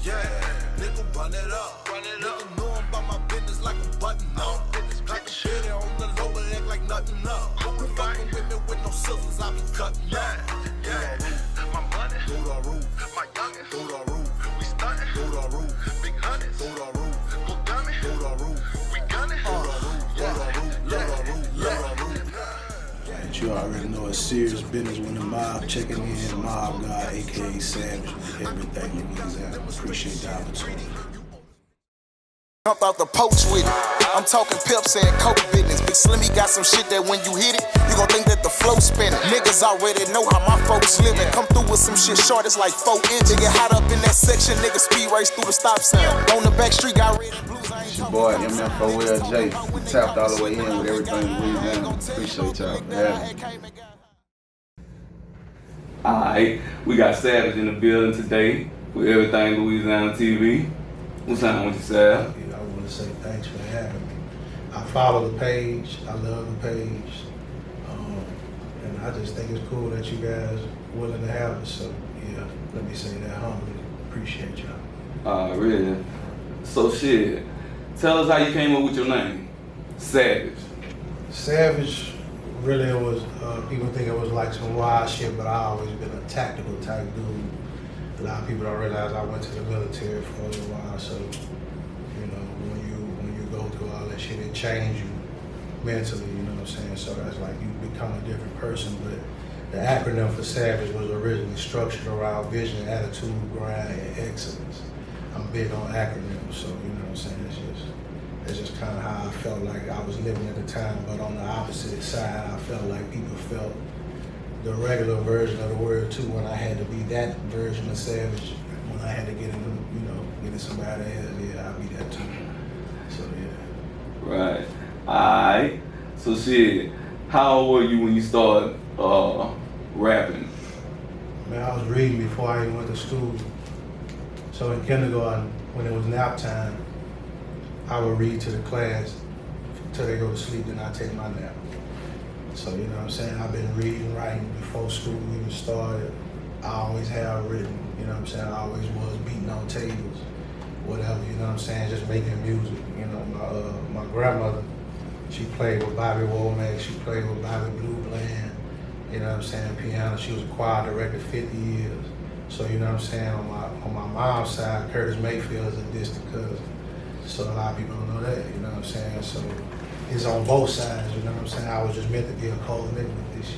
Yeah, nigga, run it up. Nigga know I'm about my business like a button up. Got the shit on the low, but act like nothing up. Who fucking with me with no scissors, I be cutting up. Yeah, my money, Through the roof, my youngin', through the roof, we stuntin', through the roof, big hundreds, through the roof, go dummy, through the roof, we gunnin', You already know it's serious business when the mob checking in. MobbGod, aka Savage, with everything Louisiana. Appreciate the opportunity. Jump out the poach with it. I'm talking Pepsi and Coke business. Big Slimmy got some shit that when you hit it, you gon' think that the flow spinning. Niggas already know how my folks living. Come through with some shit short, it's like 4 inches. Get hot up in that section, niggas speed race through the stop sign. On the back street, got red and blues. It's your boy MM4L Jay. We tapped all the way in with everything Louisiana. Appreciate y'all for having me. Alright, we got Savage in the building today with Everything Louisiana TV. What's up with you, Sav? I want to say thanks for having me. I follow the page. I love the page. And I just think it's cool that you guys are willing to have us. So, yeah, let me say that humbly. Appreciate y'all. Really? So shit, tell us how you came up with your name, Savage. Savage, really it was, people think it was like some wild shit, but I always been a tactical type dude. A lot of people don't realize I went to the military for a little while, so, you know, when you go through all that shit, it changes you mentally, you know what I'm saying? So that's like you become a different person, but the acronym for Savage was originally structured around vision, attitude, grind, and excellence. I'm big on acronyms, so you know what I'm saying? It's just kind of how I felt like I was living at the time, but on the opposite side, I felt like people felt the regular version of the word too when I had to be that version of Savage. When I had to get into, you know, get in somebody else, yeah, I'll be that too. So yeah. Right. Alright. So shit, how old were you when you started rapping? Man, I was reading before I even went to school. So in kindergarten, when it was nap time, I would read to the class till they go to sleep, then I take my nap. So, you know what I'm saying? I've been reading, writing before school even started. I always have written, you know what I'm saying? I always was beating on tables, whatever, you know what I'm saying? Just making music. You know, my grandmother, she played with Bobby Womack, she played with Bobby Blue Bland, you know what I'm saying, piano. She was a choir director 50 years. So, you know what I'm saying, on my mom's side, Curtis Mayfield is a distant cousin. So a lot of people don't know that, you know what I'm saying? So it's on both sides, you know what I'm saying? I was just meant to be a cold nigga with this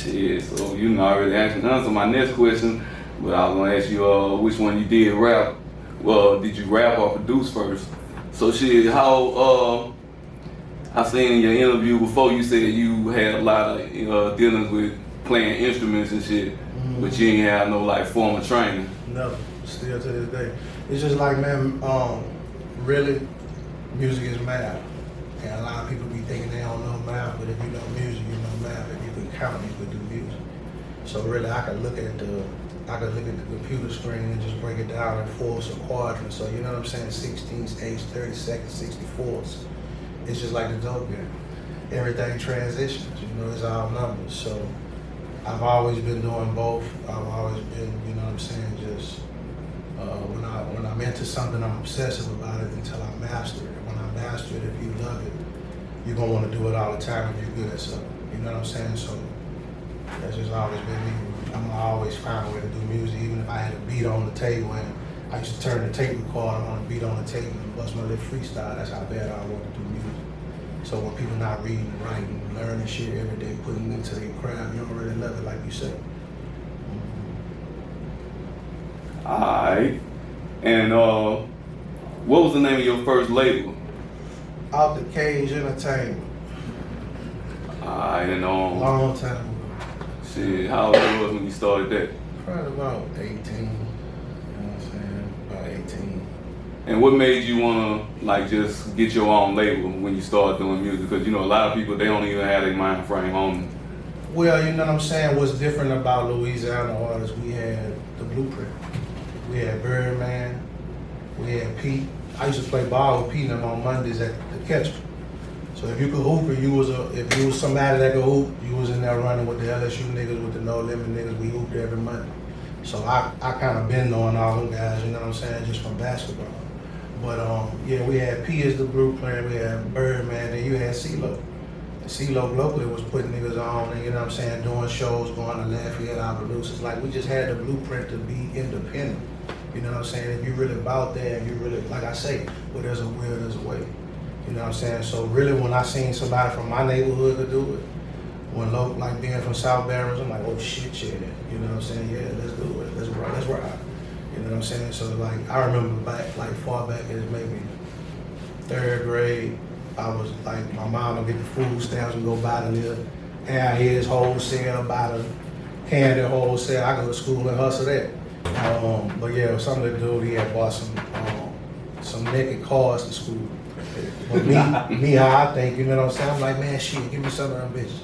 shit. Shit, so you know I already answered my next question, but I was gonna ask you which one you did rap. Well, did you rap or produce first? So shit, how I seen in your interview before you said you had a lot of dealings with playing instruments and shit, but you ain't have no like formal training. No, still to this day. It's just like, man, really, music is math. And a lot of people be thinking they don't know math, but if you know music, you know math. If you can count, you can do music. So really, I could look at the computer screen and just break it down in fourths or quadrants. So you know what I'm saying? 16ths, 8ths, 32nds, 64ths. It's just like the dope game. Everything transitions. You know, it's all numbers. So I've always been doing both. I've always been, you know what I'm saying, just when I'm into something, I'm obsessive about it until I master it. When I master it, if you love it, you're gonna want to do it all the time if you're good at something. You know what I'm saying? So that's just always been me. I'm gonna always find a way to do music, even if I had a beat on the table and I used to turn the tape recorder on a beat on the table and bust my little freestyle. That's how bad I want to do music. So when people not reading, writing, learning shit every day, putting it into their craft, you don't really love it like you say. Alright. And what was the name of your first label? Out the Cage Entertainment. Alright, and Long time ago. shit, how old you was when you started that? Probably about 18. You know what I'm saying? About 18. And what made you wanna like just get your own label when you started doing music? Because you know a lot of people, they don't even have their mind frame on. Well, you know what I'm saying? What's different about Louisiana artists, we had the blueprint. We had Birdman, we had Pete. I used to play ball with Pete and them on Mondays at the Catcher. So if you could hoop, if you was somebody that could hoop, you was in there running with the LSU niggas, with the No Limit niggas. We hooped every month. So I kind of been knowing all them guys, you know what I'm saying, just from basketball. But yeah, we had P as the blueprint, we had Birdman, and you had CeeLo. And CeeLo locally was putting niggas on, and you know what I'm saying, doing shows, going to Lafayette, Opelousas. Like, we just had the blueprint to be independent. You know what I'm saying? If you really about that, and you really, like I say, where there's a will, there's a way. You know what I'm saying? So really, when I seen somebody from my neighborhood to do it, when like being from South Barrels, I'm like, oh shit, yeah. You know what I'm saying? Yeah, let's do it. Let's ride. You know what I'm saying? So like, I remember back, like far back as maybe 3rd grade, I was like, my mom would get the food stamps and go buy the little Airheads wholesale, buy the candy wholesale. I go to school and hustle that. But yeah, something to do. He had bought some naked cars to school. But me, how I think, you know what I'm saying? I'm like, man, shit, give me some of them bitches.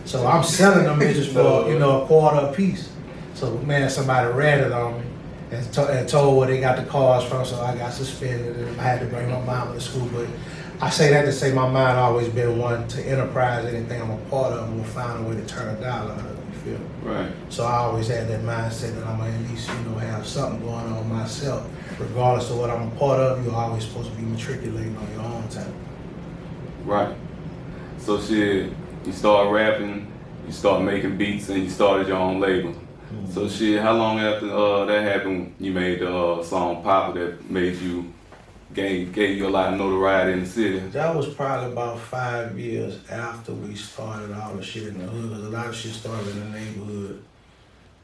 So I'm selling them bitches for, you know, a quarter a piece. So man, somebody ratted on me and told where they got the cars from, so I got suspended and I had to bring my mom to school. But I say that to say my mind always been one to enterprise. Anything I'm a part of, I'm gonna find a way to turn a dollar out of it, you feel me? Right. So I always had that mindset that I'm gonna at least, you know, have something going on myself. Regardless of what I'm a part of, you're always supposed to be matriculating on your own time. Right. So shit, you start rapping, you start making beats, and you started your own label. Mm-hmm. So shit, how long after that happened, you made the song Papa that made you, gave you a lot of notoriety in the city? That was probably about 5 years after we started all the shit in the hood. 'Cause a lot of shit started in the neighborhood.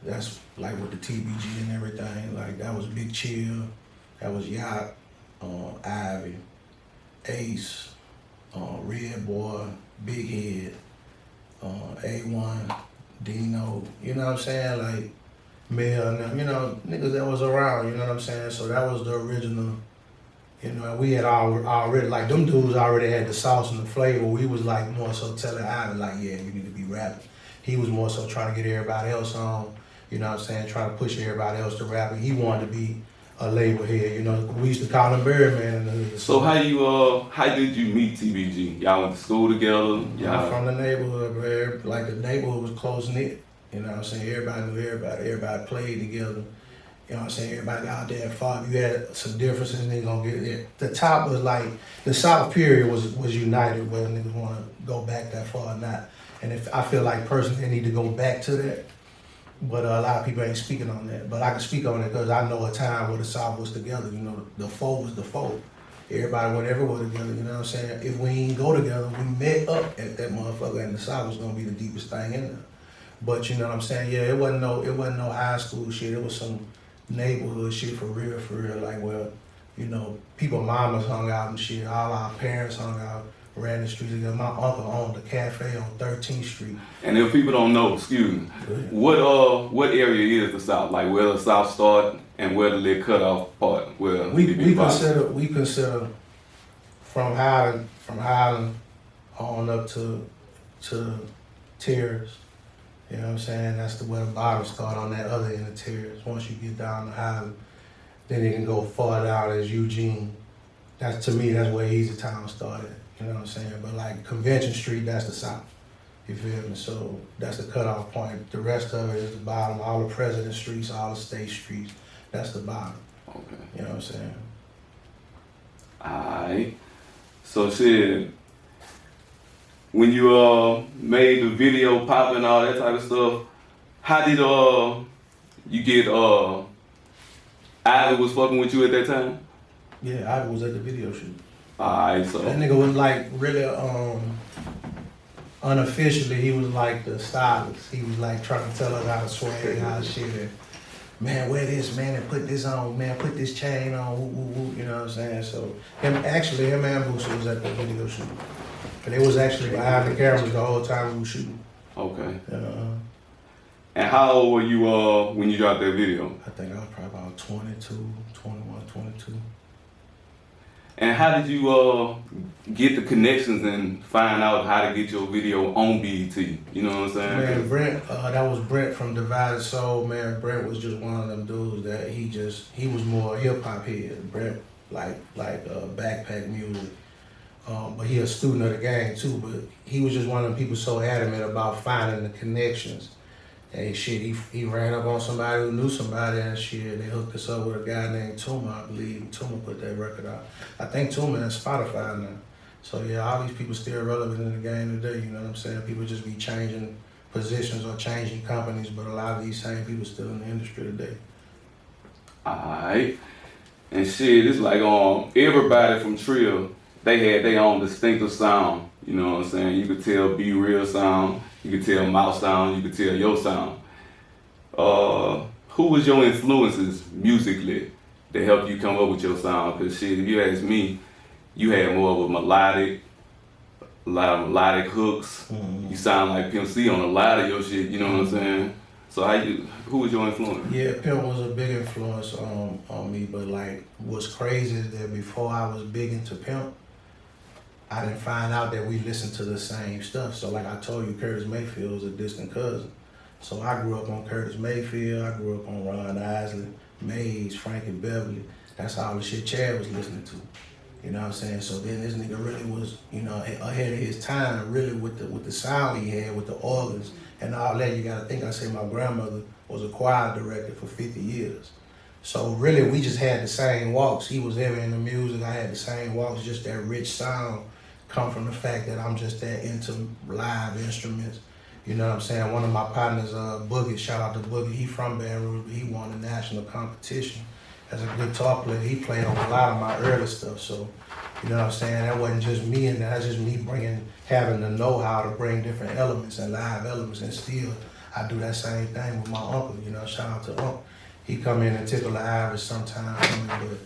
That's like with the TBG and everything. Like that was Big Chill, that was Yacht, Ivy, Ace, Red Boy, Big Head, A1, Dino. You know what I'm saying? Like Mel and them, you know, niggas that was around. You know what I'm saying? So that was the original. You know, we had already, like, them dudes already had the sauce and the flavor. We was like more so telling Ivy, like, yeah, you need to be rapping. He was more so trying to get everybody else on, you know what I'm saying, trying to push everybody else to rap. And he wanted to be a label head, you know. We used to call him Birdman. And so how did you meet TBG? Y'all went to school together? Y'all from the neighborhood, bro. Like, the neighborhood was close-knit, you know what I'm saying? Everybody knew everybody. Everybody played together. You know what I'm saying? Everybody out there fought. You had some differences, and they gonna get it. The top was like, the South period was united, whether niggas wanna go back that far or not. And if I feel like personally they need to go back to that, but a lot of people ain't speaking on that. But I can speak on it because I know a time where the South was together. You know, the foe was the foe. Everybody went everywhere together, you know what I'm saying? If we ain't go together, we met up at that motherfucker, and the South was gonna be the deepest thing in there. But you know what I'm saying? Yeah, it wasn't no high school shit. It was some neighborhood shit for real, like, well, you know, people mamas hung out and shit, all our parents hung out, ran the streets together. My uncle owned a cafe on 13th Street. And if people don't know, excuse me, what area is the South? Like where the South started and where the little cutoff part where we consider from Highland on up to Terrace. You know what I'm saying? That's where the bottom start on that other end of Terrace. Once you get down to Highland, then it can go far down as Eugene. That's, to me, that's where Easy Town started. You know what I'm saying? But like Convention Street, that's the South. You feel me? So that's the cutoff point. The rest of it is the bottom. All the President Streets, all the State Streets, that's the bottom. Okay. You know what I'm saying? Alright. So shit, when you made the video pop and all that type of stuff, how did you get Ivy was fucking with you at that time? Yeah, Ivy was at the video shoot. Alright, so that nigga was like really unofficially, he was like the stylist. He was like trying to tell us how to swag, how to shit. And, man, wear this, man, and put this on, man, put this chain on, woo, woo, woo, you know what I'm saying? So him and Boosie was at the video shoot. And they was actually behind the cameras the whole time we were shooting. Okay. And how old were you when you dropped that video? I think I was probably about 22, 21, 22. And how did you get the connections and find out how to get your video on BET? You know what I'm saying? Man, Brent, that was Brent from Divided Soul. Man, Brent was just one of them dudes that he was more hip hop head. Brent like backpack music. But he a student of the game too. But he was just one of them people so adamant about finding the connections. And shit, he ran up on somebody who knew somebody and shit. They hooked us up with a guy named Tuma, I believe. Tuma put that record out. I think Tuma is Spotify now. So yeah, all these people still relevant in the game today, you know what I'm saying? People just be changing positions or changing companies, but a lot of these same people still in the industry today. Alright. And shit, it's like everybody from Trill, they had their own distinctive sound. You know what I'm saying? You could tell Be Real sound, you could tell Mouse sound, you could tell your sound. Who was your influences musically that helped you come up with your sound? Cause shit, if you ask me, you had more of a lot of melodic hooks. Mm-hmm. You sound like Pimp C on a lot of your shit, you know what I'm saying? So who was your influence? Yeah, Pimp was a big influence on me, but like what's crazy is that before I was big into Pimp, I didn't find out that we listened to the same stuff. So like I told you, Curtis Mayfield was a distant cousin. So I grew up on Curtis Mayfield, I grew up on Ron Isley, Maze, Frankie Beverly. That's all the shit Chad was listening to. You know what I'm saying? So then this nigga really was, you know, ahead of his time, really with the sound he had, with the organs and all that. You gotta think, I said my grandmother was a choir director for 50 years. So really we just had the same walks. He was heavy in the music, I had the same walks, just that rich sound come from the fact that I'm just that into live instruments. You know what I'm saying? One of my partners, Boogie, shout out to Boogie, he from Baton Rouge, but he won a national competition as a guitar player. He played on a lot of my early stuff, so you know what I'm saying? That wasn't just me and that's just me having the know-how to bring different elements and live elements, and still I do that same thing with my uncle, you know, shout out to Uncle. He come in and tickle the ivory sometimes for me, but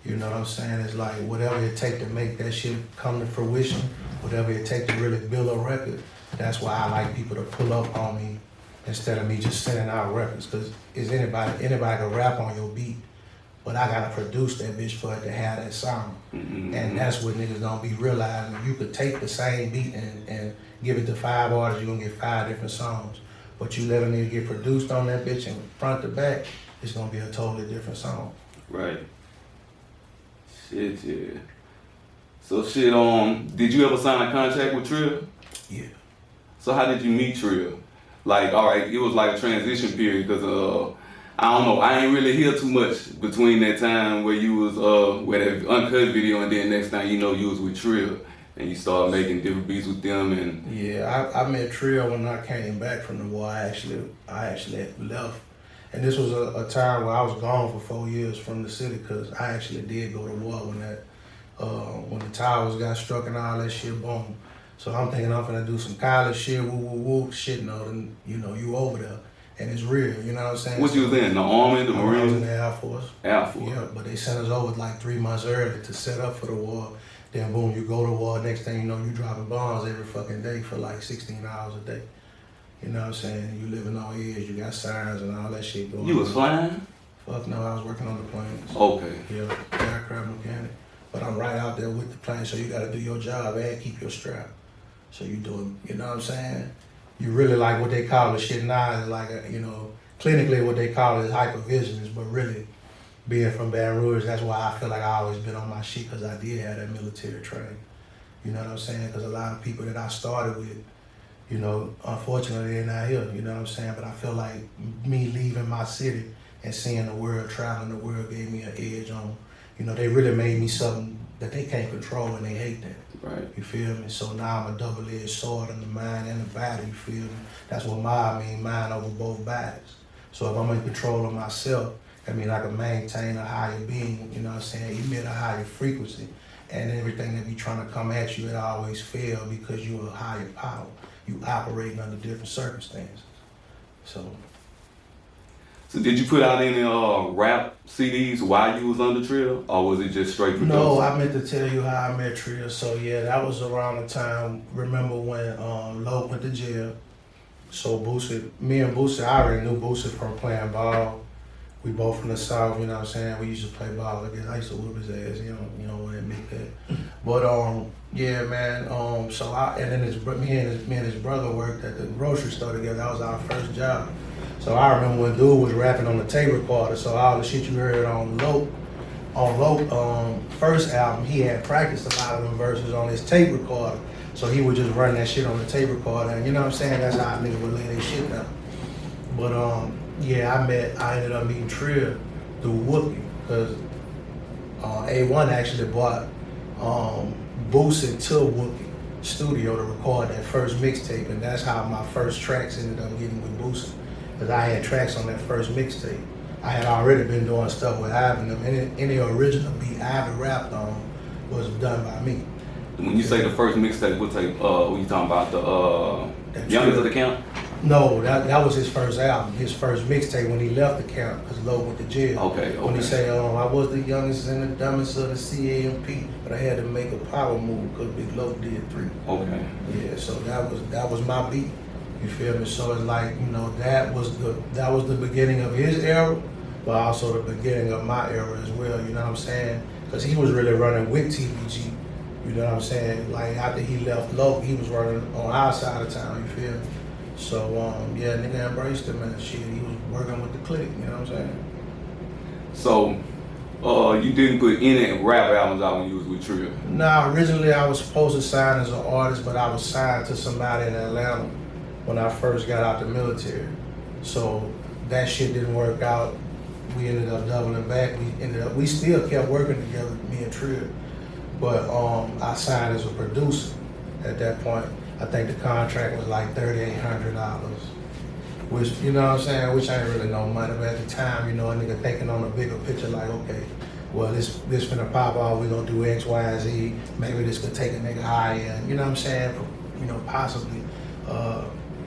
you know what I'm saying? It's like whatever it take to make that shit come to fruition, whatever it take to really build a record, that's why I like people to pull up on me instead of me just sending out records. Cause anybody can rap on your beat, but I gotta produce that bitch for it to have that sound. Mm-hmm. And that's what niggas don't be realizing. You could take the same beat and give it to 5 artists, you're gonna get 5 different songs. But you let a nigga get produced on that bitch and front to back, it's gonna be a totally different song. Right. Shit, yeah. So shit, did you ever sign a contract with Trill? Yeah. So how did you meet Trill? Like, all right, it was like a transition period, because I don't know, I ain't really hear too much between that time where you was with that uncut video, and then next thing you know, you was with Trill and you started making different beats with them. And yeah, I met Trill when I came back from the war. I actually had left, and this was a time where I was gone for 4 years from the city, because I actually did go to war when the towers got struck and all that shit, boom. So I'm thinking I'm gonna do some college shit, woo, shit, no, then you know, you over there. And it's real, you know what I'm saying? What you was in, the Army, the Marines? I was in the Air Force. Air Force. Yeah, but they sent us over like 3 months early to set up for the war. Then boom, you go to war, next thing you know, you dropping bombs every fucking day for like 16 hours a day. You know what I'm saying? You living on edge, you got sirens and all that shit going on. You was flying? Fuck no, I was working on the planes. Okay. Yeah, aircraft mechanic. But I'm right out there with the plane, so you gotta do your job and keep your strap. So you doing, you know what I'm saying? You really like what they call the shit now is like, you know, clinically what they call it is hypervigilance, but really being from Baton Rouge, that's why I feel like I always been on my shit, because I did have that military training. You know what I'm saying? Because a lot of people that I started with, you know, unfortunately they're not here, you know what I'm saying? But I feel like me leaving my city and seeing the world, traveling the world, gave me an edge on, you know, they really made me something that they can't control, and they hate that. Right. You feel me? So now I'm a double-edged sword in the mind and the body, you feel me? That's what Mobb mean, mind over both bodies. So if I'm in control of myself, that means I can maintain a higher being, you know what I'm saying, emit a higher frequency. And everything that be trying to come at you, it always fail because you're a higher power. You operating under different circumstances. So did you put out any rap CDs while you was under Trill, or was it just straight production? No, I meant to tell you how I met Trill. So yeah, that was around the time, remember when Loc went to jail. So Boosie, me and Boosie, I already knew Boosie from playing ball. We both from the South, you know what I'm saying? We used to play ball. I used to whoop his ass, you know, want to admit that. But yeah, man, so and then me and his brother worked at the grocery store together. That was our first job. So I remember when dude was rapping on the tape recorder, so all the shit you heard on Loc, on first album, he had practiced a lot of them verses on his tape recorder. So he would just run that shit on the tape recorder, and you know what I'm saying? That's how a nigga would lay their shit down. But yeah, I ended up meeting Trill through Whoopi, because A1 actually brought Boosie to Whoopi studio to record that first mixtape, and that's how my first tracks ended up getting with Boosie, because I had tracks on that first mixtape. I had already been doing stuff with Ivan. Any original beat Ivan rapped on was done by me. When you say the first mixtape, what tape? What you talking about? The Youngest of the Camp? No, that was his first album. His first mixtape when he left the camp, because Low went to jail. Okay. When he say, I was the youngest and the dumbest of the CAMP, but I had to make a power move because Big Low did 3. Okay. Yeah, so that was my beat. You feel me? So it's like, you know, that was the beginning of his era, but also the beginning of my era as well. You know what I'm saying? Because he was really running with TBG. You know what I'm saying? Like after he left Low, he was running on our side of town. You feel me? So yeah, nigga embraced him and shit. He was working with the clique. You know what I'm saying? So you didn't put any rap albums out when you was with Trill? Nah, originally I was supposed to sign as an artist, but I was signed to somebody in Atlanta when I first got out the military. So that shit didn't work out. We ended up doubling back. We still kept working together, me and Trill. But I signed as a producer at that point. I think the contract was like $3,800, which, you know what I'm saying, which ain't really no money, but at the time, you know, a nigga thinking on a bigger picture like, okay, well, this finna pop off, we gonna do X, Y, Z, maybe this could take a nigga higher, you know what I'm saying, you know, possibly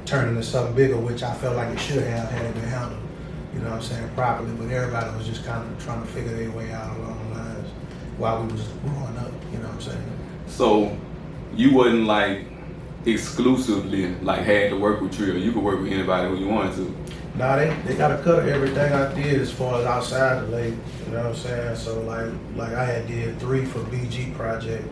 turn into something bigger, which I felt like it should have had it been handled, you know what I'm saying, properly, but everybody was just kind of trying to figure their way out along the lines while we was growing up, you know what I'm saying. So you wasn't like exclusively like had to work with Trill. You could work with anybody who you wanted to. Nah, they got a cut of everything I did as far as outside the label, you know what I'm saying? So like I had did 3 for BG Project,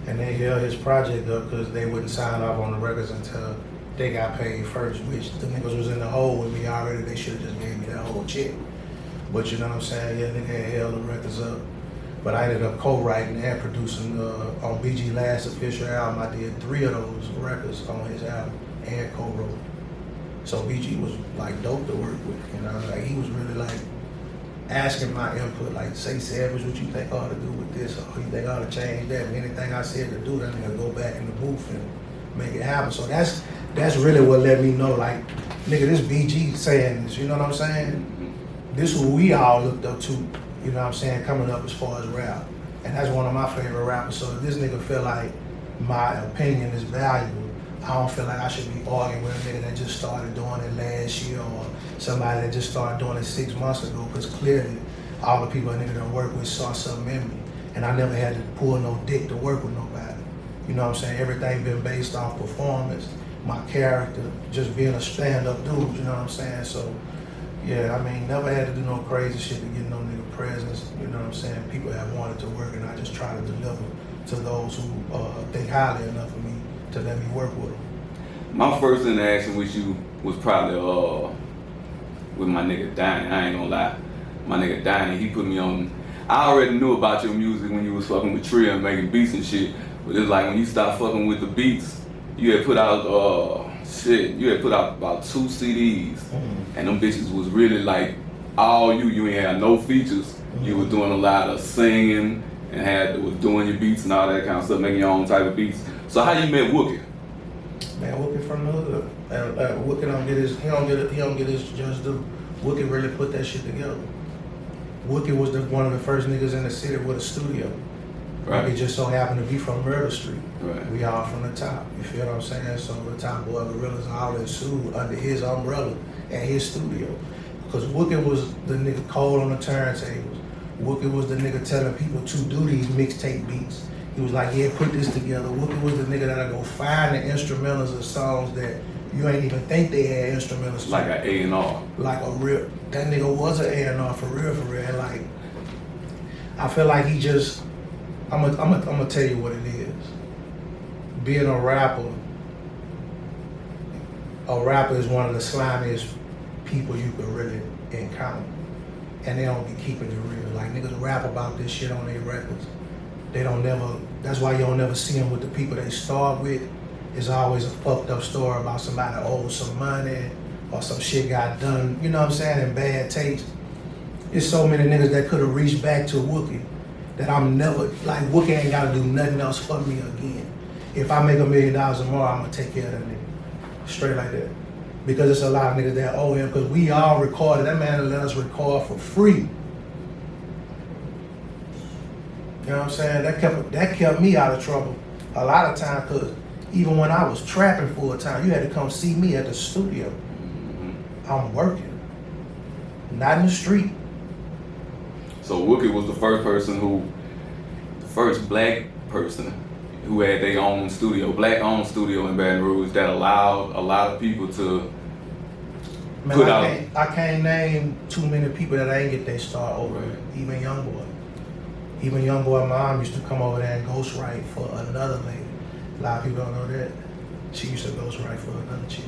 and they held his project up because they wouldn't sign off on the records until they got paid first, which the niggas was in the hole with me already. They should have just gave me that whole check. But you know what I'm saying? Yeah, nigga had held the records up. But I ended up co-writing and producing on BG last official album. I did 3 of those records on his album and co-wrote. So BG was like dope to work with, you know. Like he was really like asking my input, like say Savage, what you think I ought to do with this, or you think I ought to change that. And anything I said to do, that nigga go back in the booth and make it happen. So that's really what let me know, like, nigga, this BG saying this, you know what I'm saying? This is who we all looked up to. You know what I'm saying, coming up as far as rap. And that's one of my favorite rappers. So if this nigga feel like my opinion is valuable, I don't feel like I should be arguing with a nigga that just started doing it last year or somebody that just started doing it 6 months ago, because clearly all the people a nigga done work with saw something in me. And I never had to pull no dick to work with nobody. You know what I'm saying? Everything been based off performance, my character, just being a stand-up dude, you know what I'm saying? So yeah, I mean, never had to do no crazy shit to get no nigga presence, you know what I'm saying? People have wanted to work, and I just try to deliver to those who think highly enough of me to let me work with them. My first interaction with you was probably with my nigga Donnie. I ain't gonna lie. My nigga Donnie, he put me on. I already knew about your music when you was fucking with Trill and making beats and shit, but it's like when you start fucking with the beats, you had put out about 2 CDs, and them bitches was really like all you ain't had no features. You were doing a lot of singing and was doing your beats and all that kind of stuff, making your own type of beats. So how you met Wookie? Man, Wookie from the hood. Wookie don't get his just due. Wookie really put that shit together. Wookie was one of the first niggas in the city with a studio. Right. He just so happened to be from Murder Street. Right. We all from the top. You feel what I'm saying? So the Top Boy Gorillas all ensued under his umbrella at his studio. Because Wookie was the nigga cold on the turntables. Wookie was the nigga telling people to do these mixtape beats. He was like, yeah, put this together. Wookie was the nigga that'll go find the instrumentals of songs that you ain't even think they had instrumentals. Like an A&R. Like a real, that nigga was an A&R for real. And like, I feel like he just, I'm gonna tell you what it is. Being a rapper is one of the slimiest people you could really encounter. and they don't be keeping it real. Like niggas rap about this shit on their records. They don't never, that's why you don't never see them with the people they start with. It's always a fucked up story about somebody owes some money or some shit got done, you know what I'm saying, in bad taste. There's so many niggas that could have reached back to Wookie that I'm never, like Wookie ain't gotta do nothing else for me again. If I make $1 million or more, I'm gonna take care of that nigga. Straight like that. Because it's a lot of niggas that owe him, because we all recorded, that man let us record for free. You know what I'm saying? That kept me out of trouble a lot of times, because even when I was trapping full time, you had to come see me at the studio. I'm working, not in the street. So Wookie was the first black person who had their own studio, black-owned studio in Baton Rouge that allowed a lot of people to put out. I can't name too many people that ain't get their start over it. Even Youngboy. Even Youngboy mom used to come over there and ghostwrite for another lady. A lot of people don't know that. She used to ghostwrite for another chick.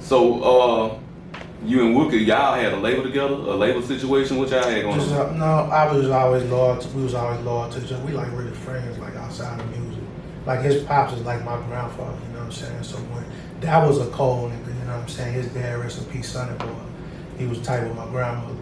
So, you and Wookie, y'all had a label together, a label situation? What y'all had going on? No, I was always loyal. We was always loyal to each other. We like really friends, like outside of music. Like his pops is like my grandfather, you know what I'm saying? So when that was a cold nigga, you know what I'm saying? His dad, rest in peace, Sonny Boy. He was tight with my grandmother.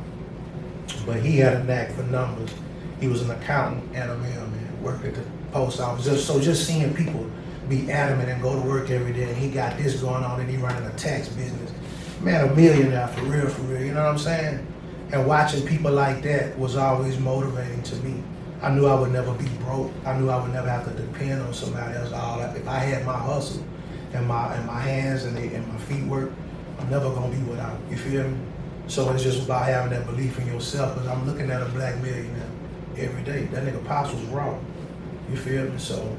But he had a knack for numbers. He was an accountant and a mailman, worked at the post office. Just seeing people be adamant and go to work every day, and he got this going on and he running a tax business. Man, a millionaire for real, you know what I'm saying? And watching people like that was always motivating to me. I knew I would never be broke. I knew I would never have to depend on somebody else. If I had my hustle and my hands and my feet work, I'm never gonna be without, you feel me? So it's just about having that belief in yourself, because I'm looking at a black millionaire every day. That nigga Pops was raw, you feel me? So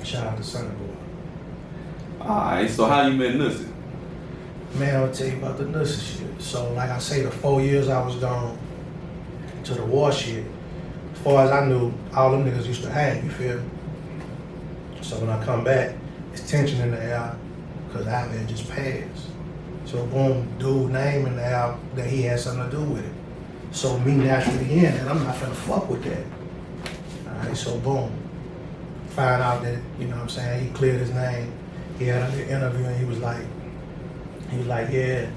shout out to Sonny Boy. Alright, so how you met Nussy? Man, I'll tell you about the Nussy shit. So like I say, the 4 years I was gone to the war shit, as far as I knew, all them niggas used to hang, you feel me? So when I come back, it's tension in the air, because I had just passed. So boom, dude name in the air that he had something to do with it. So me naturally in, and I'm not finna fuck with that. Alright, so boom. Find out that, you know what I'm saying, he cleared his name. He had an interview and he was like, yeah,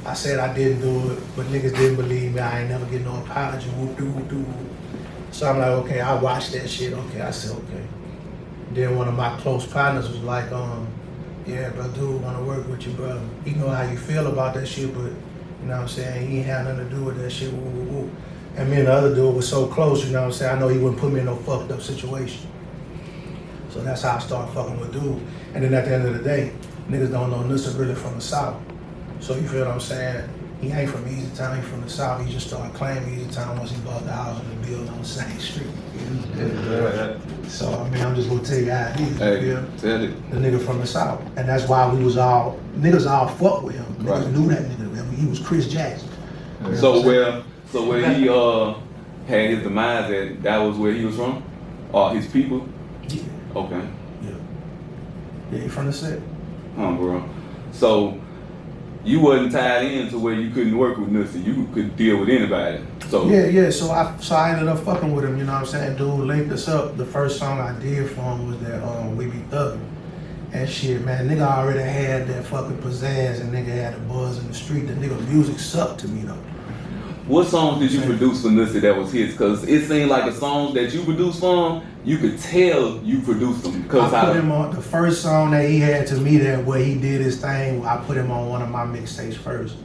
I said I didn't do it, but niggas didn't believe me. I ain't never get no apology, whoop-doo. So I'm like, okay, I watched that shit. Okay, I said, okay. Then one of my close partners was like, yeah, bro, dude wanna work with you, bro. He know how you feel about that shit, but you know what I'm saying, he ain't had nothing to do with that shit, woo. And me and the other dude was so close, you know what I'm saying, I know he wouldn't put me in no fucked up situation. So that's how I started fucking with dude. And then at the end of the day, niggas don't know Nussy really from the South. So you feel what I'm saying? He ain't from Easy Town, he from the South. He just started claiming Easy Town once he bought the house and the building on the same street. So I mean, I'm just gonna tell you how it is, you feel? Tell it. The nigga from the South. And that's why niggas all fuck with him. Niggas knew that nigga. He was Chris Jackson. You know So where he had his demise at, that was where he was from? Or his people? Yeah. Okay. Yeah, he from the set. Bro. So you wasn't tied in to where you couldn't work with Nussy. You could deal with anybody. So Yeah. So I ended up fucking with him, you know what I'm saying? Dude linked us up. The first song I did for him was that We Be Thuggin'. And shit, man, nigga already had that fucking pizzazz and nigga had the buzz in the street. The nigga music sucked to me though. what songs did you produce for Nussy that was his? Because it seemed like the songs that you produced for him, you could tell you produced them. I put him on the first song that he had to me that where he did his thing. I put him on one of my mixtapes first,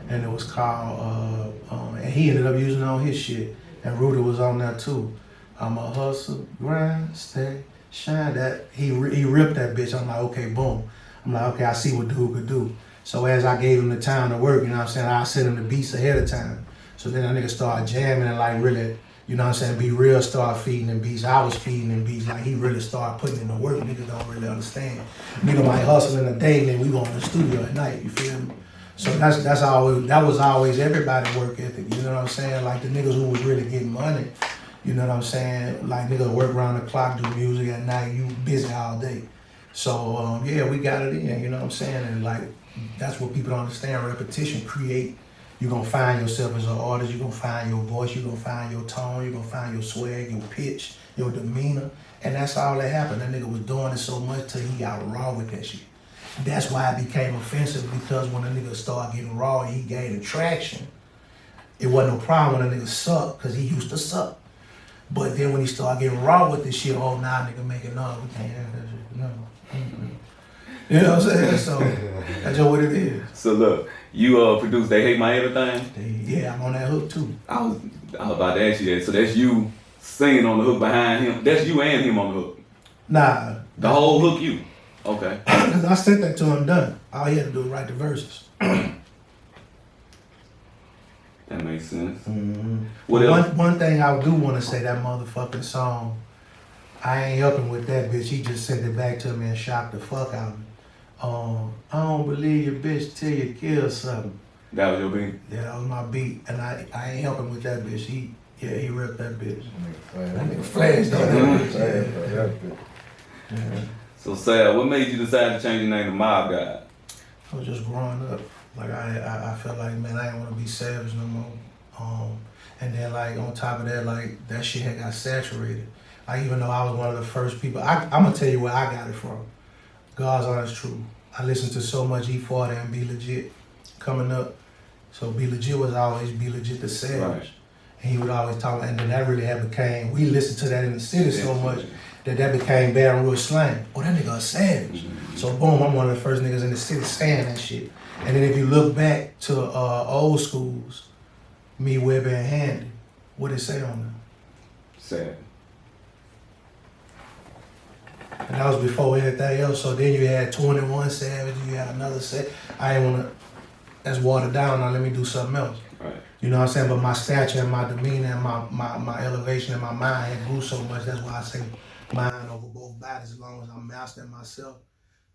and it was called. And he ended up using it on his shit. And Rudy was on there too. I'm a hustle, grind, stay, shine. That he ripped that bitch. I'm like, okay, boom. I'm like, okay, I see what dude could do. So as I gave him the time to work, you know what I'm saying, I sent him the beats ahead of time. So then that nigga started jamming and like really, you know what I'm saying, Be Real started feeding him beats. I was feeding him beats. Like he really started putting in the work. Niggas don't really understand. Nigga might hustle in the day, then we go in the studio at night, you feel me? So that was always everybody's work ethic, you know what I'm saying? Like the niggas who was really getting money, you know what I'm saying? Like niggas work around the clock, do music at night, you busy all day. So yeah, we got it in, you know what I'm saying? And like, that's what people don't understand, repetition create You're gonna find yourself as an artist, you're gonna find your voice, you're gonna find your tone, you're gonna find your swag, your pitch, your demeanor. And that's all that happened. That nigga was doing it so much till he got raw with that shit. That's why it became offensive, because when a nigga started getting raw and he gained traction, it wasn't no problem when a nigga sucked, because he used to suck. But then when he started getting raw with this shit, oh, nah, nigga making up, we can't have that shit, no. You know what I'm saying? So that's just what it is. So look, you produced They Hate My Everything? Yeah, I'm on that hook too. I was about to ask you that. So that's you singing on the hook behind him. That's you and him on the hook. Nah. The whole hook you. Okay. I sent that to him done. All he had to do was write the verses. That makes sense. Mm-hmm. What else? One thing I do want to say, that motherfucking song, I ain't helping with that bitch. He just sent it back to me and shocked the fuck out of me. I don't believe your bitch till you kill something. That was your beat? Yeah, that was my beat. And I ain't helping with that bitch. He ripped that bitch. That nigga flashed on that bitch. Yeah. So Sal, what made you decide to change your name to MobbGod? I was just growing up. Like I felt like, man, I didn't want to be savage no more. And then like on top of that, like that shit had got saturated. Like even though I was one of the first people, I'm gonna tell you where I got it from. God's honest truth. I listened to so much E40 and Be Legit coming up. So Be Legit was always Be Legit the Savage. Right. And he would always talk, and then that really had became, we listened to that in the city so much that became Baton Rouge slang. Oh, that nigga a savage. Mm-hmm. So boom, I'm one of the first niggas in the city saying that shit. And then if you look back to old schools, Me, Webber, and Handy, what it say on them? Sad. And that was before anything else. So then you had 21 Savage, you had another Savage. I didn't want to, that's watered down, now let me do something else. Right. You know what I'm saying? But my stature and my demeanor and my elevation and my mind had grew so much. That's why I say mind over both bodies. As long as I'm mastering myself,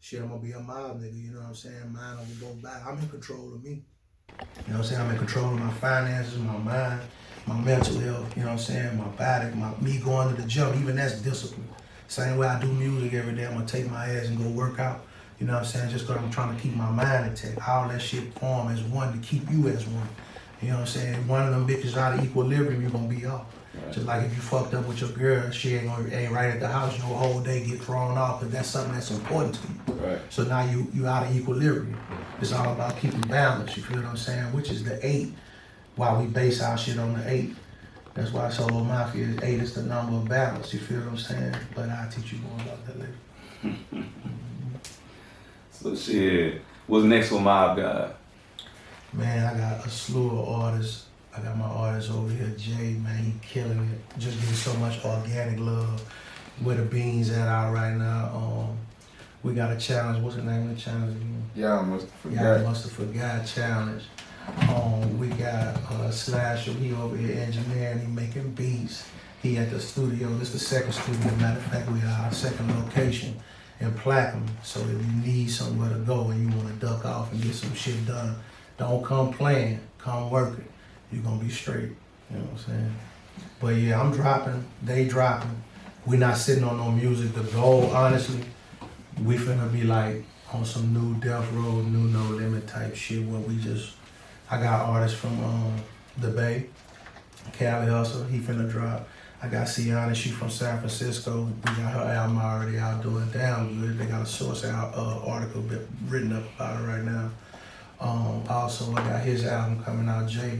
shit, I'm gonna be a mob nigga, you know what I'm saying? Mind over both bodies. I'm in control of me. You know what I'm saying? I'm in control of my finances, my mind, my mental health, you know what I'm saying? My body, me going to the gym, even that's discipline. Same way I do music every day, I'm gonna take my ass and go work out. You know what I'm saying? Just because I'm trying to keep my mind intact. All that shit form as one to keep you as one. You know what I'm saying? One of them bitches out of equilibrium, you're gonna be off. Right. Just like if you fucked up with your girl, she ain't right at the house, your whole day get thrown off, because that's something that's important to you. Right. So now you out of equilibrium. It's all about keeping balance, you feel what I'm saying? Which is the 8, why we base our shit on the 8. That's why Solo Mafia is 8 is the number of balance, you feel what I'm saying? But I'll teach you more about that later. So shit, what's next for MobbGod? Man, I got a slew of artists. I got my artist over here, Jay, man, he killing it. Just getting so much organic love. Where the beans at out right now. We got a challenge. What's the name of the challenge again? Y'all must have forgot. Y'all must have forgot challenge. We got Slasher, he over here engineering, he making beats. He at the studio, this is the second studio. Matter of fact, we are our second location in Platinum. So if you need somewhere to go and you want to duck off and get some shit done, don't come playing, come working. You're gonna be straight, you know what I'm saying? But yeah, I'm dropping, they dropping. We not sitting on no music. The goal, honestly, we finna be like on some new Death Row, new No Limit type shit where we just, I got artists from the Bay, Cali Hustle, he finna drop. I got Sienna, she from San Francisco. We got her album already out doing damn good. They got a source article written up about it right now. Also, I got his album coming out, Jay.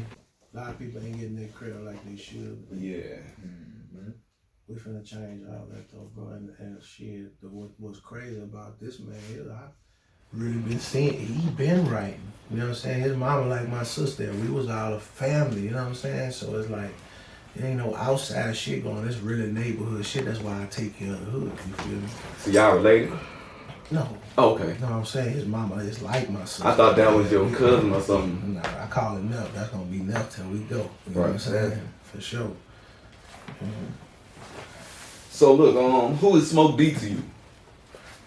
A lot of people ain't getting their credit like they should. Yeah. Mm-hmm. We finna change all that though, bro. And shit, what's crazy about this man is I really been seeing, he been writing. You know what I'm saying? His mama like my sister. We was all a family, you know what I'm saying? So it's like, it ain't no outside shit going. It's really neighborhood shit. That's why I take care of the hood, you feel me? So y'all related? No. Okay. You know what I'm saying? His mama is like my sister. I thought that was your cousin or something. Nah, I call it Nuff. That's gonna be Nuff till we go. You know what I'm saying? For sure. Mm-hmm. So look, who is Smoke D to you?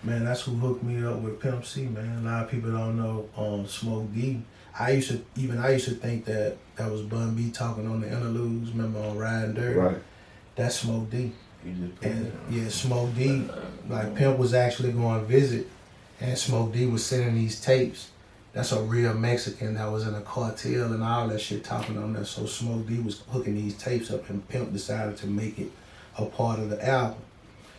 Man, that's who hooked me up with Pimp C, man. A lot of people don't know Smoke D. I used to think that was Bun B talking on the interludes, remember on Riding Dirty? Right. That's Smoke D. And yeah, Smoke D, like Pimp was actually going to visit, and Smoke D was sending these tapes that's a real Mexican that was in a cartel and all that shit talking on there. So Smoke D was hooking these tapes up and Pimp decided to make it a part of the album.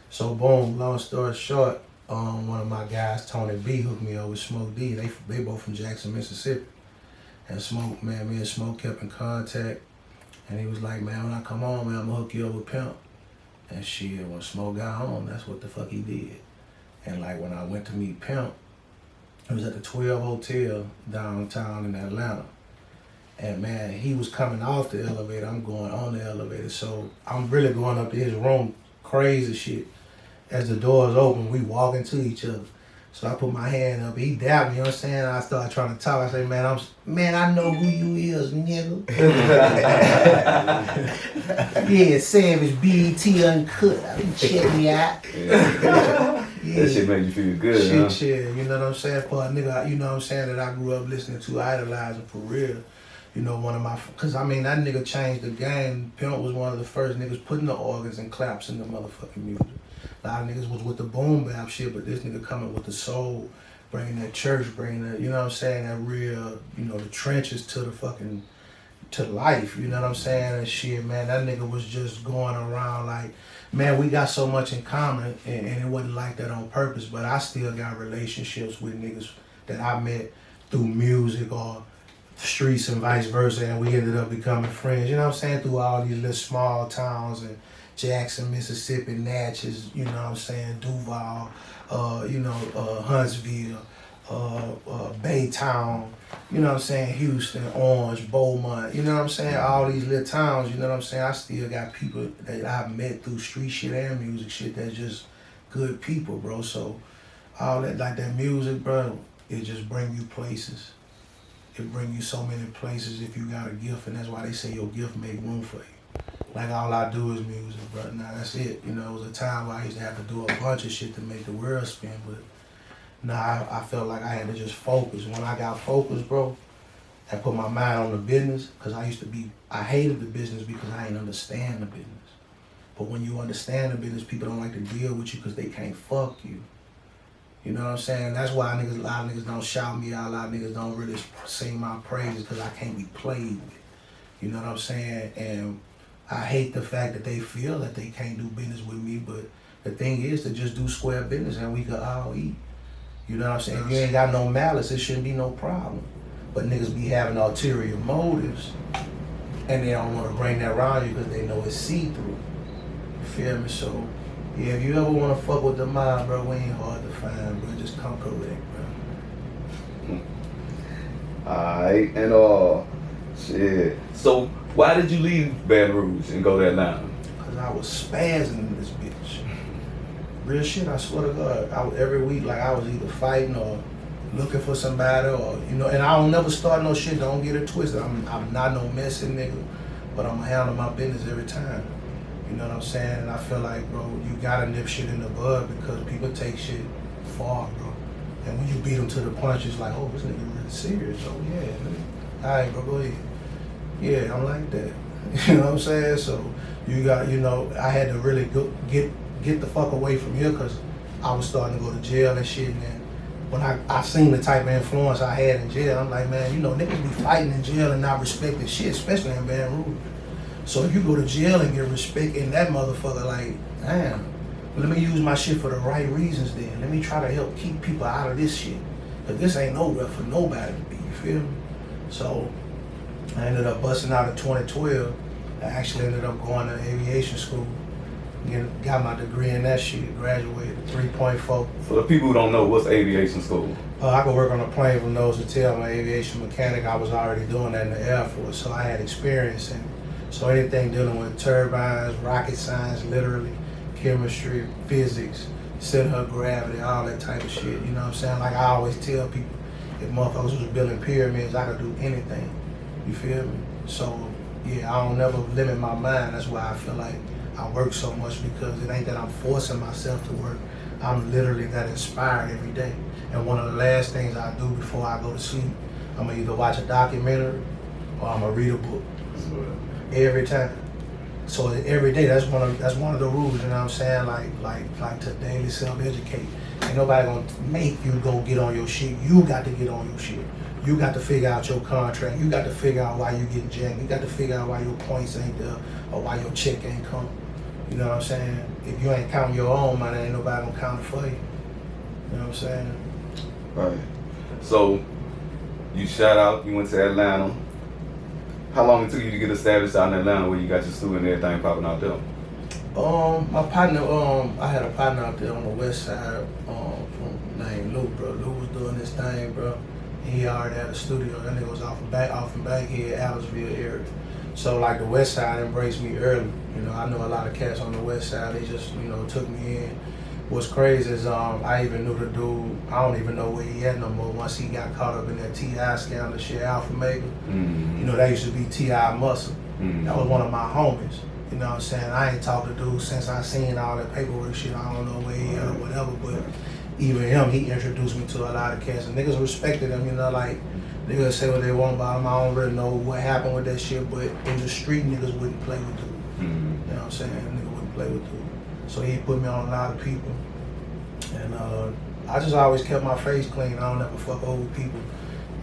So boom, long story short, one of my guys, Tony B, hooked me up with Smoke D. They both from Jackson, Mississippi. And Smoke, man, me and Smoke kept in contact. And he was like, man, when I come home, man, I'm gonna hook you up with Pimp. And shit, when Smoke got home, that's what the fuck he did. And like when I went to meet Pimp, it was at the 12 Hotel downtown in Atlanta. And man, he was coming off the elevator, I'm going on the elevator. So I'm really going up to his room, crazy shit. As the doors open, we walk into each other. So I put my hand up, he dabbed me, you know what I'm saying? I started trying to talk, I say, man, I know who you is, nigga. Yeah, Savage, BET Uncut, check me out. Yeah. Yeah. That shit made you feel good, huh? Shit, you know what I'm saying? For a nigga, you know what I'm saying, that I grew up listening to, idolizing for real. You know, one of my, cause I mean, that nigga changed the game. Pimp was one of the first niggas putting the organs and claps in the motherfucking music. A lot of niggas was with the boom bap shit, but this nigga coming with the soul, bringing that church, bringing that, you know what I'm saying, that real, you know, the trenches to the fucking, to life, you know what I'm saying, and shit, man, that nigga was just going around like, man, we got so much in common, and it wasn't like that on purpose, but I still got relationships with niggas that I met through music or streets and vice versa, and we ended up becoming friends, you know what I'm saying, through all these little small towns and Jackson, Mississippi, Natchez, you know what I'm saying, Duval, Huntsville, Baytown, you know what I'm saying, Houston, Orange, Beaumont, you know what I'm saying, all these little towns, you know what I'm saying, I still got people that I've met through street shit and music shit that's just good people, bro, so all that, like that music, bro, it just bring you places. It bring you so many places if you got a gift, and that's why they say your gift make room for you. Like all I do is music, bro. Now that's it. You know, it was a time where I used to have to do a bunch of shit to make the world spin, but now I felt like I had to just focus. When I got focused, bro, I put my mind on the business, because I hated the business because I didn't understand the business. But when you understand the business, people don't like to deal with you because they can't fuck you. You know what I'm saying? That's why a lot of niggas don't shout me out, a lot of niggas don't really sing my praises, because I can't be played with. You know what I'm saying? And I hate the fact that they feel that they can't do business with me, but the thing is to just do square business and we could all eat. You know what I'm saying? If you ain't got no malice, it shouldn't be no problem. But niggas be having ulterior motives and they don't want to bring that around you because they know it's see-through. You feel me? So, yeah, if you ever want to fuck with the Mobb, bro, we ain't hard to find, bro. Just come correct, bro. Alright, and shit. So why did you leave Baton Rouge and go to Atlanta? Because I was spazzing in this bitch. Real shit, I swear to God. Every week, like, I was either fighting or looking for somebody, or, you know, and I don't never start no shit, don't get it twisted. I'm not no messy nigga, but I'm gonna handle my business every time. You know what I'm saying? And I feel like, bro, you gotta nip shit in the bud because people take shit far, bro. And when you beat them to the punch, it's like, oh, this nigga really serious. Oh, yeah, nigga. All right, bro, go ahead. Yeah, I'm like that. You know what I'm saying? So you got, you know, I had to really get the fuck away from here because I was starting to go to jail and shit. And then when I seen the type of influence I had in jail, I'm like, man, you know, niggas be fighting in jail and not respecting shit, especially in Baton Rouge. So if you go to jail and get respect in that motherfucker, like, damn, let me use my shit for the right reasons then. Let me try to help keep people out of this shit. Because this ain't nowhere for nobody to be, you feel me? So I ended up busting out in 2012. I actually ended up going to aviation school. Got my degree in that shit, graduated 3.4. For the people who don't know, what's aviation school? I could work on a plane from nose to tail. I'm an aviation mechanic. I was already doing that in the Air Force, so I had experience in it. So anything dealing with turbines, rocket science, literally, chemistry, physics, center of gravity, all that type of shit, you know what I'm saying? Like I always tell people, if motherfuckers was building pyramids, I could do anything, you feel me? So, yeah, I don't never limit my mind. That's why I feel like I work so much, because it ain't that I'm forcing myself to work. I'm literally that inspired every day. And one of the last things I do before I go to sleep, I'm gonna either watch a documentary or I'm gonna read a book. Every time. So every day, that's one of the rules, you know what I'm saying? Like to daily self-educate. Ain't nobody gonna make you go get on your shit. You got to get on your shit. You got to figure out your contract. You got to figure out why you getting jacked. You got to figure out why your points ain't there or why your check ain't come. You know what I'm saying? If you ain't counting your own money, ain't nobody gonna count it for you. You know what I'm saying? Right. So you shot out, you went to Atlanta. How long it took you to get established out in Atlanta where you got your studio and everything popping out there? My partner, I had a partner out there on the west side, named Lou, bro. Lou was doing this thing, bro. And he already had a studio. That nigga was off and back here, Adamsville area. So like the west side embraced me early. You know, I know a lot of cats on the west side. They just, you know, took me in. What's crazy is I even knew the dude. I don't even know where he at no more. Once he got caught up in that T.I. scandal shit, Alpha Mega. You know, that used to be T.I. Muscle. That was one of my homies. You know what I'm saying? I ain't talked to dude since I seen all that paperwork shit. I don't know where he at or whatever, but even him, he introduced me to a lot of cats. And niggas respected him, you know, like, niggas say what they want about him. I don't really know what happened with that shit, but in the street, niggas wouldn't play with dude. You know what I'm saying? Niggas wouldn't play with dude. So he put me on a lot of people. And I just always kept my face clean. I don't ever fuck over people.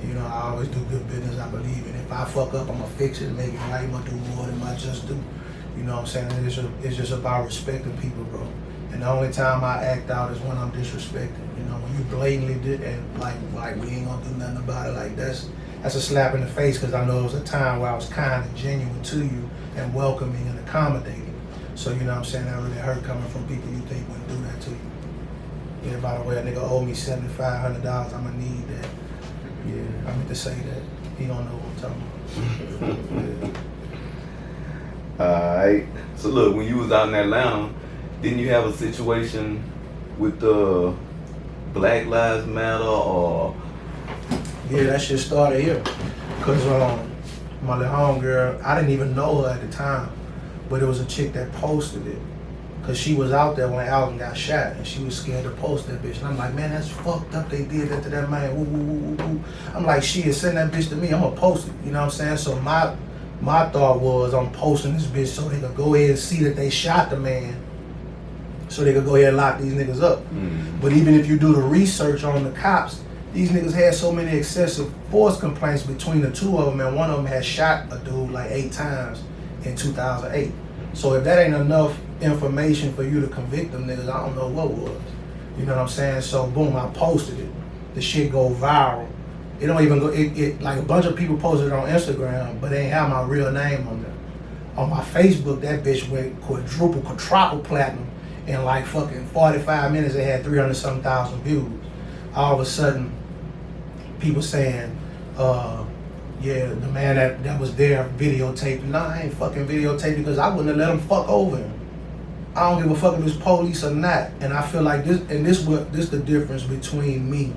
You know, I always do good business. I believe in it. If I fuck up, I'ma fix it, make it right. I'ma do more than I just do. You know what I'm saying? It's just about respecting people, bro. And the only time I act out is when I'm disrespected. You know, when you blatantly did and like we ain't gonna do nothing about it. Like that's a slap in the face, because I know it was a time where I was kind and genuine to you and welcoming and accommodating. So you know what I'm saying? That really hurt coming from people you think wouldn't do that to you. Yeah, by the way, a nigga owe me $7,500. I'ma need that. Yeah, I meant to say that. He don't know what I'm talking about. Alright. So look, when you was out in Atlanta, didn't you have a situation with the Black Lives Matter or? Yeah, that shit started here. Cause my little homegirl, I didn't even know her at the time, but it was a chick that posted it. Cause she was out there when Alvin got shot, and she was scared to post that bitch. And I'm like, man, that's fucked up. They did that to that man. Woo, woo, woo, woo, woo. I'm like, shit, send that bitch to me. I'm gonna post it. You know what I'm saying? So my thought was, I'm posting this bitch so they could go ahead and see that they shot the man, so they could go ahead and lock these niggas up. But even if you do the research on the cops, these niggas had so many excessive force complaints between the two of them, and one of them had shot a dude like 8 times in 2008. So if that ain't enough information for you to convict them niggas, I don't know what was. You know what I'm saying? So boom, I posted it. The shit go viral. It don't even go, it like a bunch of people posted it on Instagram, but they ain't have my real name on there. On my Facebook, that bitch went quadruple platinum. In like fucking 45 minutes, they had 300-something thousand views. All of a sudden, people saying, yeah, the man that was there videotaped. Nah, I ain't fucking videotaped because I wouldn't have let him fuck over him. I don't give a fuck if it's police or not. And I feel like this the difference between me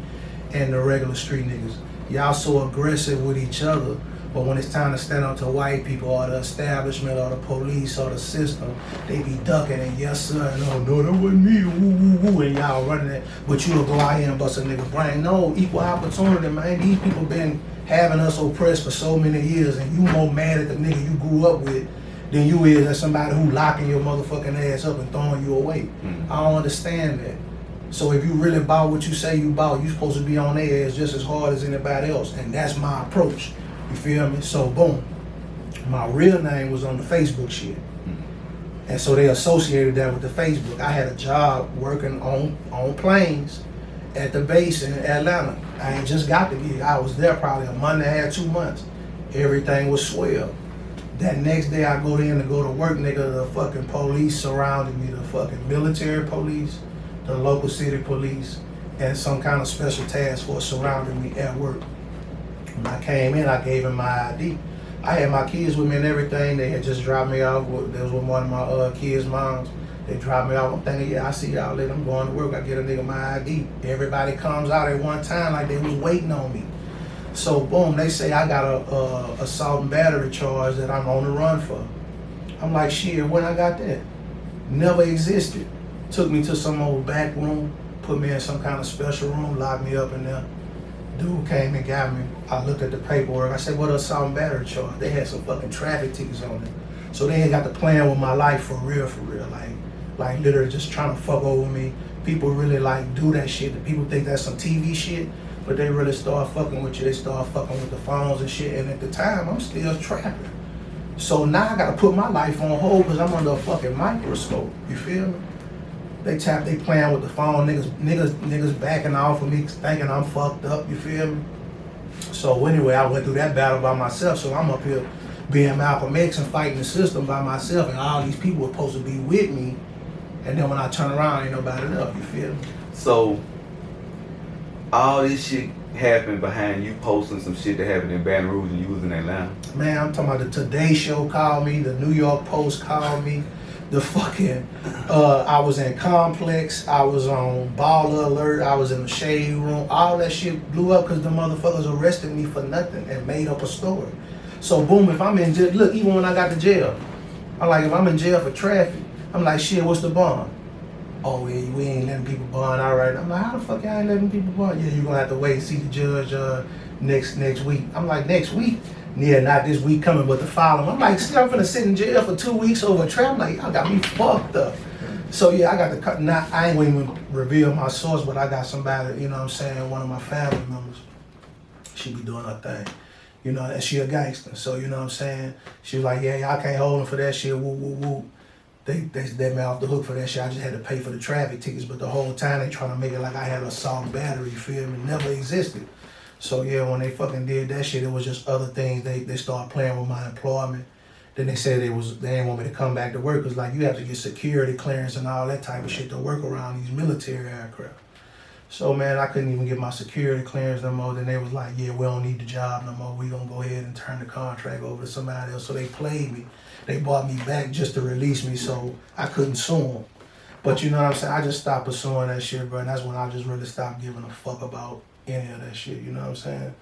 and the regular street niggas. Y'all so aggressive with each other, but when it's time to stand up to white people or the establishment or the police or the system, they be ducking and yes sir, and oh no, that wasn't me, woo woo woo, and y'all running it. But you'll go out here and bust a nigga brain. No, equal opportunity, man. These people been having us oppressed for so many years, and you more mad at the nigga you grew up with than you is at somebody who locking your motherfucking ass up and throwing you away. I don't understand that. So if you really bout what you say you bout, you supposed to be on their ass just as hard as anybody else. And that's my approach. You feel me? So boom. My real name was on the Facebook shit. And so they associated that with the Facebook. I had a job working on planes at the base in Atlanta. I ain't just got the gig. I was there probably a month and a half, 2 months. Everything was swell. That next day I go in to go to work, nigga, the fucking police surrounded me, the fucking military police, the local city police, and some kind of special task force surrounded me at work. When I came in, I gave him my ID. I had my kids with me and everything. They had just dropped me off. There was with one of my kids' moms. They dropped me off. I'm thinking, yeah, I see y'all later. I'm going to work. I get a nigga my ID. Everybody comes out at one time like they was waiting on me. So boom, they say I got a assault and battery charge that I'm on the run for. I'm like, shit, when I got that? Never existed. Took me to some old back room, put me in some kind of special room, locked me up in there. Dude came and got me. I looked at the paperwork. I said, what assault and battery charge? They had some fucking traffic tickets on it. So they ain't got to plan with my life for real. Like literally just trying to fuck over me. People really like do that shit. People think that's some TV shit. But they really start fucking with you. They start fucking with the phones and shit. And at the time, I'm still trapping. So now I gotta put my life on hold because I'm under a fucking microscope. You feel me? They playing with the phone. Niggas backing off of me, thinking I'm fucked up. You feel me? So anyway, I went through that battle by myself. So I'm up here being Malcolm X and fighting the system by myself, and all these people were supposed to be with me. And then when I turn around, ain't nobody up. You feel me? So all this shit happened behind you posting some shit that happened in Baton Rouge and you was in Atlanta. Man, I'm talking about the Today Show called me, the New York Post called me, the fucking, I was in Complex, I was on Baller Alert, I was in the Shade Room, all that shit blew up because the motherfuckers arrested me for nothing and made up a story. So boom, if I'm in jail, look, even when I got to jail, I'm like, if I'm in jail for traffic, I'm like, shit, what's the bond? Oh, we ain't letting people bond, all right. I'm like, how the fuck y'all ain't letting people bond? Yeah, you're gonna have to wait and see the judge next week. I'm like, next week? Yeah, not this week coming, but the following. I'm like, see, I'm finna sit in jail for 2 weeks over a trap. I'm like, y'all got me fucked up. So yeah, I got to cut. Now, I ain't gonna even reveal my source, but I got somebody, you know what I'm saying, one of my family members. She be doing her thing. You know, and she a gangster. So, you know what I'm saying? She was like, yeah, y'all can't hold him for that shit, woo, woo, woo. They let me off the hook for that shit. I just had to pay for the traffic tickets, but the whole time they trying to make it like I had an assault battery, you feel me? Never existed. So yeah, when they fucking did that shit, it was just other things. They started playing with my employment. Then they said they didn't want me to come back to work because like you have to get security clearance and all that type of shit to work around these military aircraft. So man, I couldn't even get my security clearance no more. Then they was like, yeah, we don't need the job no more. We gonna go ahead and turn the contract over to somebody else. So they played me. They brought me back just to release me so I couldn't sue them. But you know what I'm saying? I just stopped pursuing that shit, bro. And that's when I just really stopped giving a fuck about any of that shit. You know what I'm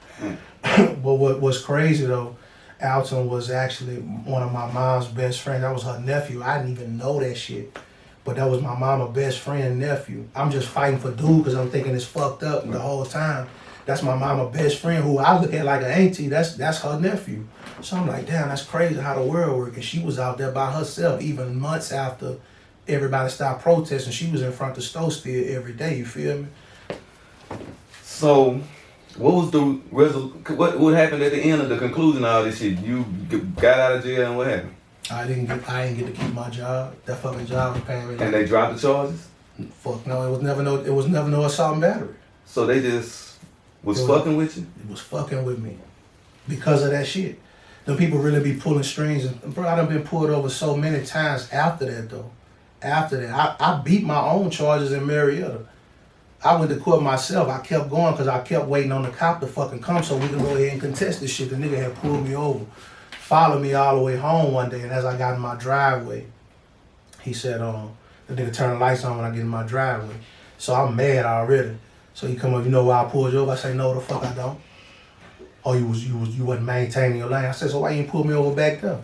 saying? But what's crazy though, Alton was actually one of my mom's best friends. That was her nephew. I didn't even know that shit. But that was my mama's best friend nephew. I'm just fighting for dude because I'm thinking it's fucked up the whole time. That's my mama's best friend who I look at like an auntie. That's her nephew. So I'm like, damn, that's crazy how the world works. And she was out there by herself even months after everybody stopped protesting. She was in front of the store still every day, you feel me? So what was what happened at the end of the conclusion of all this shit? You got out of jail and what happened? I didn't get to keep my job. That fucking job was paying me. And they dropped the charges? Fuck no, it was never no assault and battery. So they just was fucking with you? It was fucking with me. Because of that shit. Them people really be pulling strings. And bro, I done been pulled over so many times after that though. After that, I beat my own charges in Marietta. I went to court myself. I kept going because I kept waiting on the cop to fucking come so we can go ahead and contest this shit. The nigga had pulled me over, followed me all the way home one day, and as I got in my driveway, he said, the nigga turned the lights on when I get in my driveway. So I'm mad already. So he come up, you know why I pulled you over? I say, no, the fuck I don't. Oh, you wasn't maintaining your lane. I said, so why you didn't pull me over back there?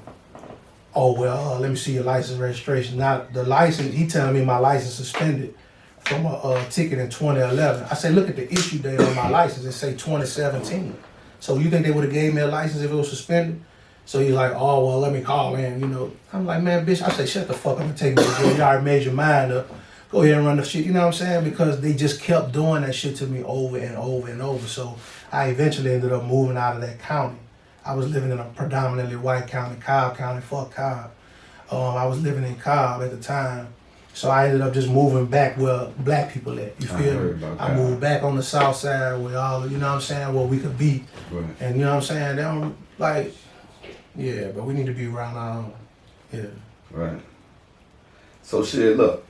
Oh, well, let me see your license registration. Now, the license, he telling me my license suspended from a ticket in 2011. I said, look at the issue date on my license. It say 2017. So you think they would have gave me a license if it was suspended? So he's like, oh, well, let me call in, you know. I'm like, man, bitch, I say, shut the fuck up and take me to jail. You already made your mind up. Go ahead and run the shit, you know what I'm saying? Because they just kept doing that shit to me over and over and over. So I eventually ended up moving out of that county. I was living in a predominantly white county, Cobb County, fuck Cobb. I was living in Cobb at the time. So I ended up just moving back where black people at, you feel me? I moved back on the south side where all, you know what I'm saying, where we could be. Right. And you know what I'm saying, they don't, like, yeah, but we need to be around our own, yeah. Right. So shit, look,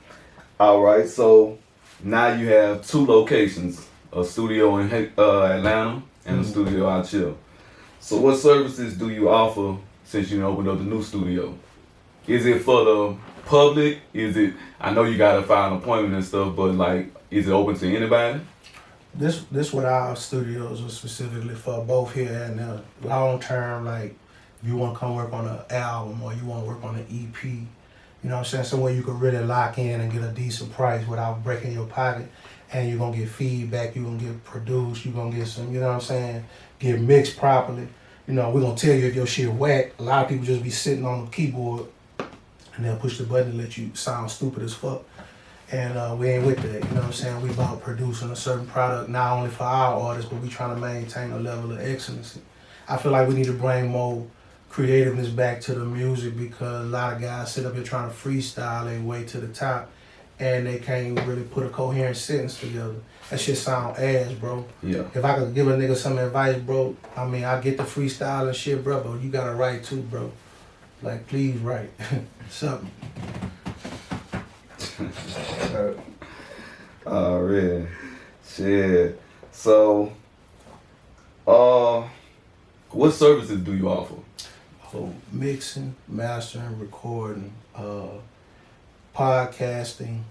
all right, so now you have two locations, a studio in Atlanta and a studio out here. So what services do you offer since you opened up the new studio? Is it for the public? Is it, I know you gotta find an appointment and stuff, but like, is it open to anybody? This what our studios was specifically for, both here and there. Long term, like, if you wanna come work on an album or you wanna work on an EP, you know what I'm saying? Somewhere you can really lock in and get a decent price without breaking your pocket. And you're gonna get feedback, you're gonna get produced, you're gonna get some, you know what I'm saying, get mixed properly. You know, we're gonna tell you if your shit whack. A lot of people just be sitting on the keyboard and they'll push the button and let you sound stupid as fuck. And we ain't with that, you know what I'm saying? We about producing a certain product, not only for our artists, but we trying to maintain a level of excellency. I feel like we need to bring more creativeness back to the music because a lot of guys sit up here trying to freestyle their way to the top and they can't really put a coherent sentence together. That shit sound ass, bro. Yeah. If I could give a nigga some advice, bro, I mean, I get the freestyle and shit, bro, but you gotta write too, bro. Like, please write something. Really? Shit. So, what services do you offer? So mixing, mastering, recording, podcasting.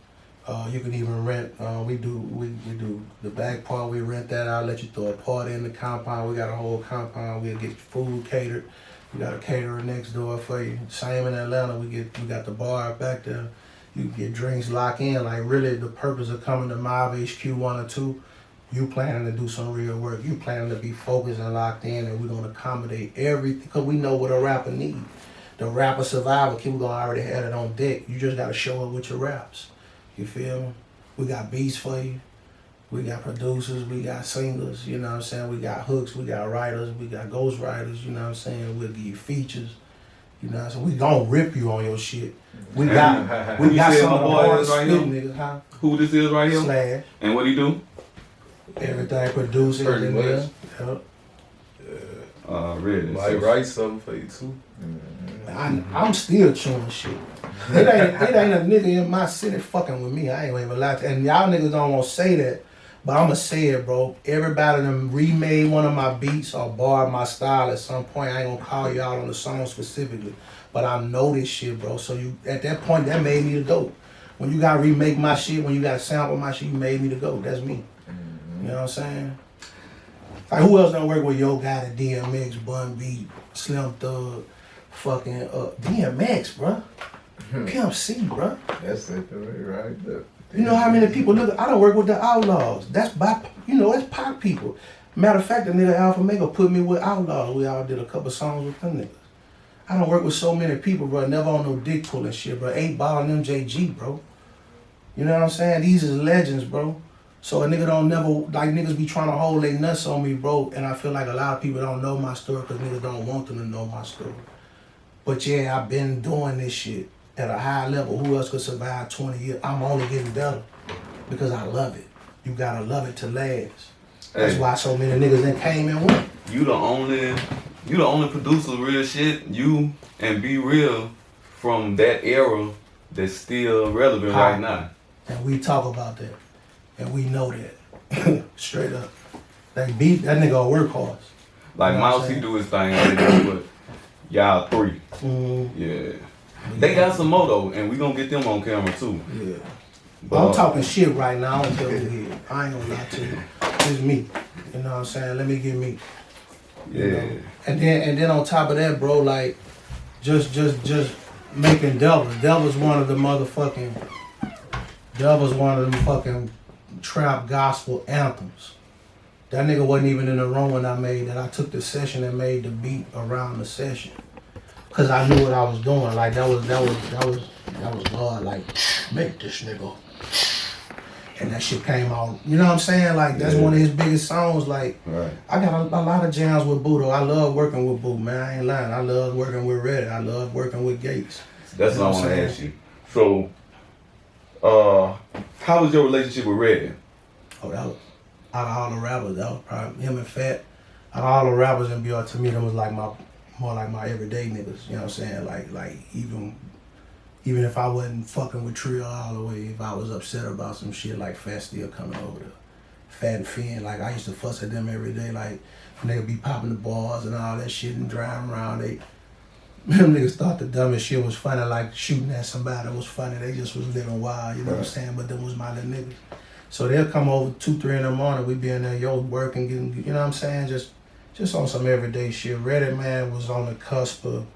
You can even rent. We do the back part. We rent that out. Let you throw a party in the compound. We got a whole compound. We'll get food catered. We got a caterer next door for you. Same in Atlanta. We got the bar back there. You can get drinks locked in. Like really, the purpose of coming to Mobb HQ 1 or 2. You planning to do some real work. You planning to be focused and locked in, and we're gonna accommodate everything because we know what a rapper needs. The rapper survival kit, we're gonna already have it on deck. You just gotta show up with your raps. You feel me? We got beats for you. We got producers. We got singers. You know what I'm saying? We got hooks. We got writers. We got ghost writers. You know what I'm saying? We'll give you features. You know what I'm saying? We gonna rip you on your shit. We got some of the hardest spitting niggas, huh? Who this is right here? Slash. And what he do? Everything producing. Pretty much. Yep. Really? Might write something for you too. I'm still chewing shit. It ain't a nigga in my city fucking with me. I ain't even lie to. And y'all niggas don't want to say that, but I'ma say it, bro. Everybody done remade one of my beats or borrowed my style at some point. I ain't gonna call y'all on the song specifically, but I know this shit, bro. So you at that point, that made me the GOAT. When you gotta remake my shit, when you gotta sample my shit, you made me the GOAT. That's me. You know what I'm saying? Like who else done work with Yo Gotti, DMX, Bun B, Slim Thug, fucking DMX, bro. Pimp C, bro. That's it, right there. You know how many people look? I don't work with the Outlaws. That's by, that's pop people. Matter of fact, the nigga Alpha Mega put me with Outlaws. We all did a couple songs with them niggas. I don't work with so many people, bro. Never on no dick pulling shit, bro. 8 Ball and MJG, bro. You know what I'm saying? These is legends, bro. So a nigga don't never, like niggas be trying to hold their nuts on me, bro. And I feel like a lot of people don't know my story because niggas don't want them to know my story. But yeah, I've been doing this shit at a high level. Who else could survive 20 years? I'm only getting better because I love it. You gotta love it to last. That's why so many niggas then came and went. You the only producer of real shit. You and Be Real from that era that's still relevant right now. And we talk about that. And we know that. Straight up. That nigga a workhorse. Like You know what I'm Mousy saying? do his thing over there, but y'all 3. Yeah. They got some more though, and we gonna get them on camera too. Yeah. But I'm talking shit right now. I don't care who here. I ain't gonna lie to you. It's me. You know what I'm saying? Let me get me. Yeah. You know? And then on top of that, bro, like just making Devils. Devils one of them fucking trap gospel anthems. That nigga wasn't even in the room when I made that. I took the session and made the beat around the session. Cause I knew what I was doing. Like that was God, like, make this nigga. And that shit came out. You know what I'm saying? Like that's one of his biggest songs. Like I got a lot of jams with Boo though. I love working with Boo, man. I ain't lying. I love working with Red. I love working with Gates. That's what I want to ask you. So, how was your relationship with Red? Oh, that was, out of all the rappers, that was probably him and Fat. Out of all the rappers in BR, to me, that was like more like my everyday niggas. You know what I'm saying? Like even if I wasn't fucking with Trill all the way, if I was upset about some shit, like Fat still coming over there. Fat and Finn, like I used to fuss at them every day, like when they'd be popping the bars and all that shit and driving around. Them niggas thought the dumbest shit was funny, like shooting at somebody was funny. They just was living wild, you know what I'm saying? But them was my little niggas. So they'll come over 2, 3 in the morning, we be in there, working, getting, you know what I'm saying? Just on some everyday shit. Reddit, man, was on the cusp of,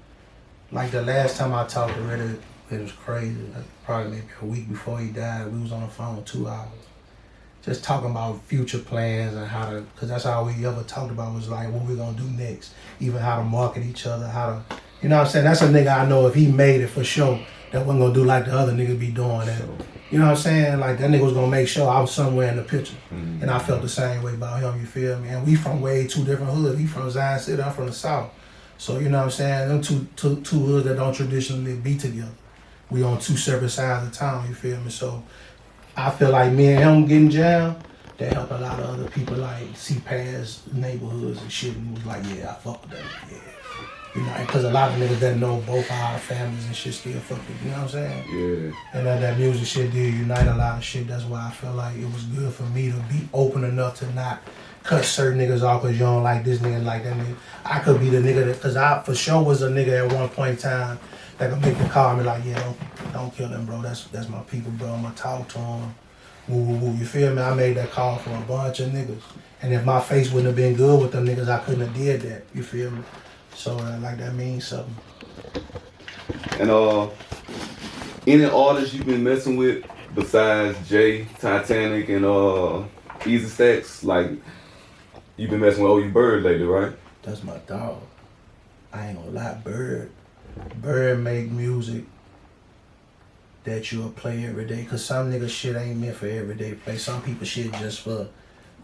like the last time I talked to Reddit, it was crazy. Like, probably maybe a week before he died, we was on the phone 2 hours. Just talking about future plans and how to, cause that's all we ever talked about was like what we're gonna do next. Even how to market each other, how to, you know what I'm saying? That's a nigga I know if he made it for sure, that wasn't gonna do like the other niggas be doing that. You know what I'm saying? Like that nigga was gonna make sure I was somewhere in the picture. And I felt the same way about him, you feel me? And we from way two different hoods. He from Zion City, I'm from the South. So you know what I'm saying? Them two hoods that don't traditionally be together. We on two separate sides of town, you feel me? So I feel like me and him getting jammed, that helped a lot of other people like see past neighborhoods and shit and was like, yeah, I fuck with that, yeah. You know, because a lot of niggas that know both our families and shit still fuck with, you know what I'm saying? Yeah. And that music shit did unite a lot of shit. That's why I feel like it was good for me to be open enough to not cut certain niggas off because you don't like this nigga and like that nigga. I could be the nigga that, because I for sure was a nigga at one point in time that could make the call me like, yeah, don't kill him, bro. That's my people, bro. I'm gonna talk to him. Woo, woo, woo. You feel me? I made that call for a bunch of niggas. And if my face wouldn't have been good with them niggas, I couldn't have did that. You feel me? So like that means something. And any artists you've been messing with besides Jay, Titanic, and Easy Stacks? Like you've been messing with OU Bird lately, right? That's my dog. I ain't gonna lie, Bird make music that you'll play every day. Cause some nigga shit ain't meant for everyday play. Some people shit just for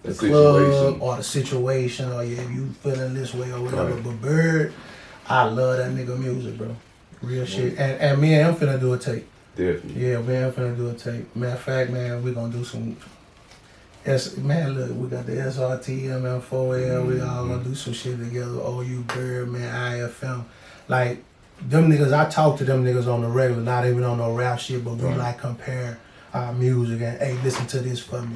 the club or the situation, or yeah, if you feeling this way or whatever. Right. But Bird, I love that nigga music, bro. Real shit. And me and him finna do a tape. Definitely. Yeah, me and him finna do a tape. Matter of fact, man, we gonna do some. Man, look, we got the SRT, MM4L. We all gonna do some shit together. OU Bird, man, IFM. Like them niggas, I talk to them niggas on the regular, not even on no rap shit, but we like compare our music and hey, listen to this for me.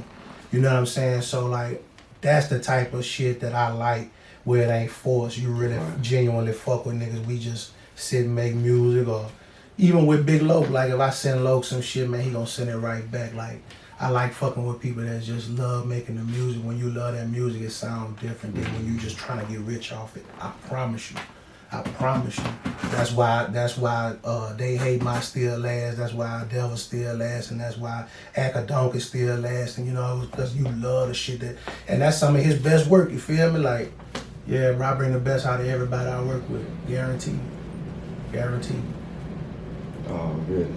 You know what I'm saying? So like, that's the type of shit that I like, where it ain't forced. You really genuinely fuck with niggas. We just sit and make music, or even with Big Loke, like if I send Loke some shit, man, he gonna send it right back. Like, I like fucking with people that just love making the music. When you love that music, it sounds different than when you just trying to get rich off it. I promise you. I promise you. That's why They Hate My still last. That's why Devil still last, and that's why Acadonk is still last. And you know, because you love the shit that, and that's some of his best work. You feel me? Like, yeah, bro, I bring the best out of everybody I work with. Guaranteed. Guaranteed. Oh, good.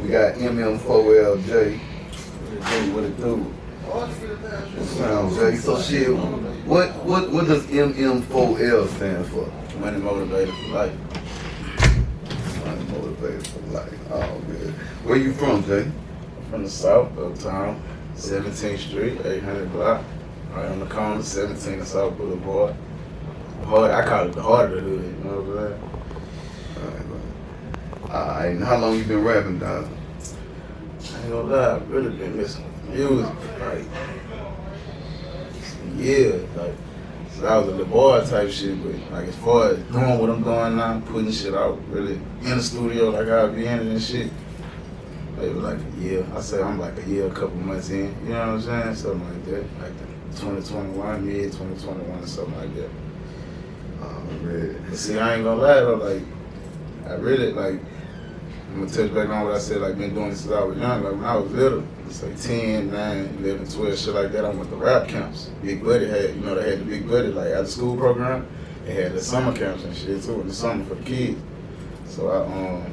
We got MM4L Jay. What it do? Jay. So shit, what does MM4L stand for? Money motivated for life. Money motivated for life. Oh, good. Where you from, Jay? From the south of town, 17th Street, 800 block. Right on the corner, 17 and South Boulevard. I call it the heart of the hood, you know what I'm saying? Alright, and how long you been rapping, dog? I ain't gonna lie, I've really been missing music, like, like, so I was a little boy type shit, but like as far as doing what I'm doing now, putting shit out, really in the studio like I be in it and shit, maybe like a year. I say I'm like a year, a couple months in, you know what I'm saying? Something like that, like 2021, mid 2021 or something like that. Really? But see, I ain't gonna lie though, like, I really, like, I'm gonna touch back on what I said, like, been doing this since I was young. Like, when I was little, it's like 10, 9, 11, 12, shit like that, I went to rap camps. Big Buddy had, you know, they had the Big Buddy, like, after school program. They had the summer camps and shit, too, in the summer for the kids. So I,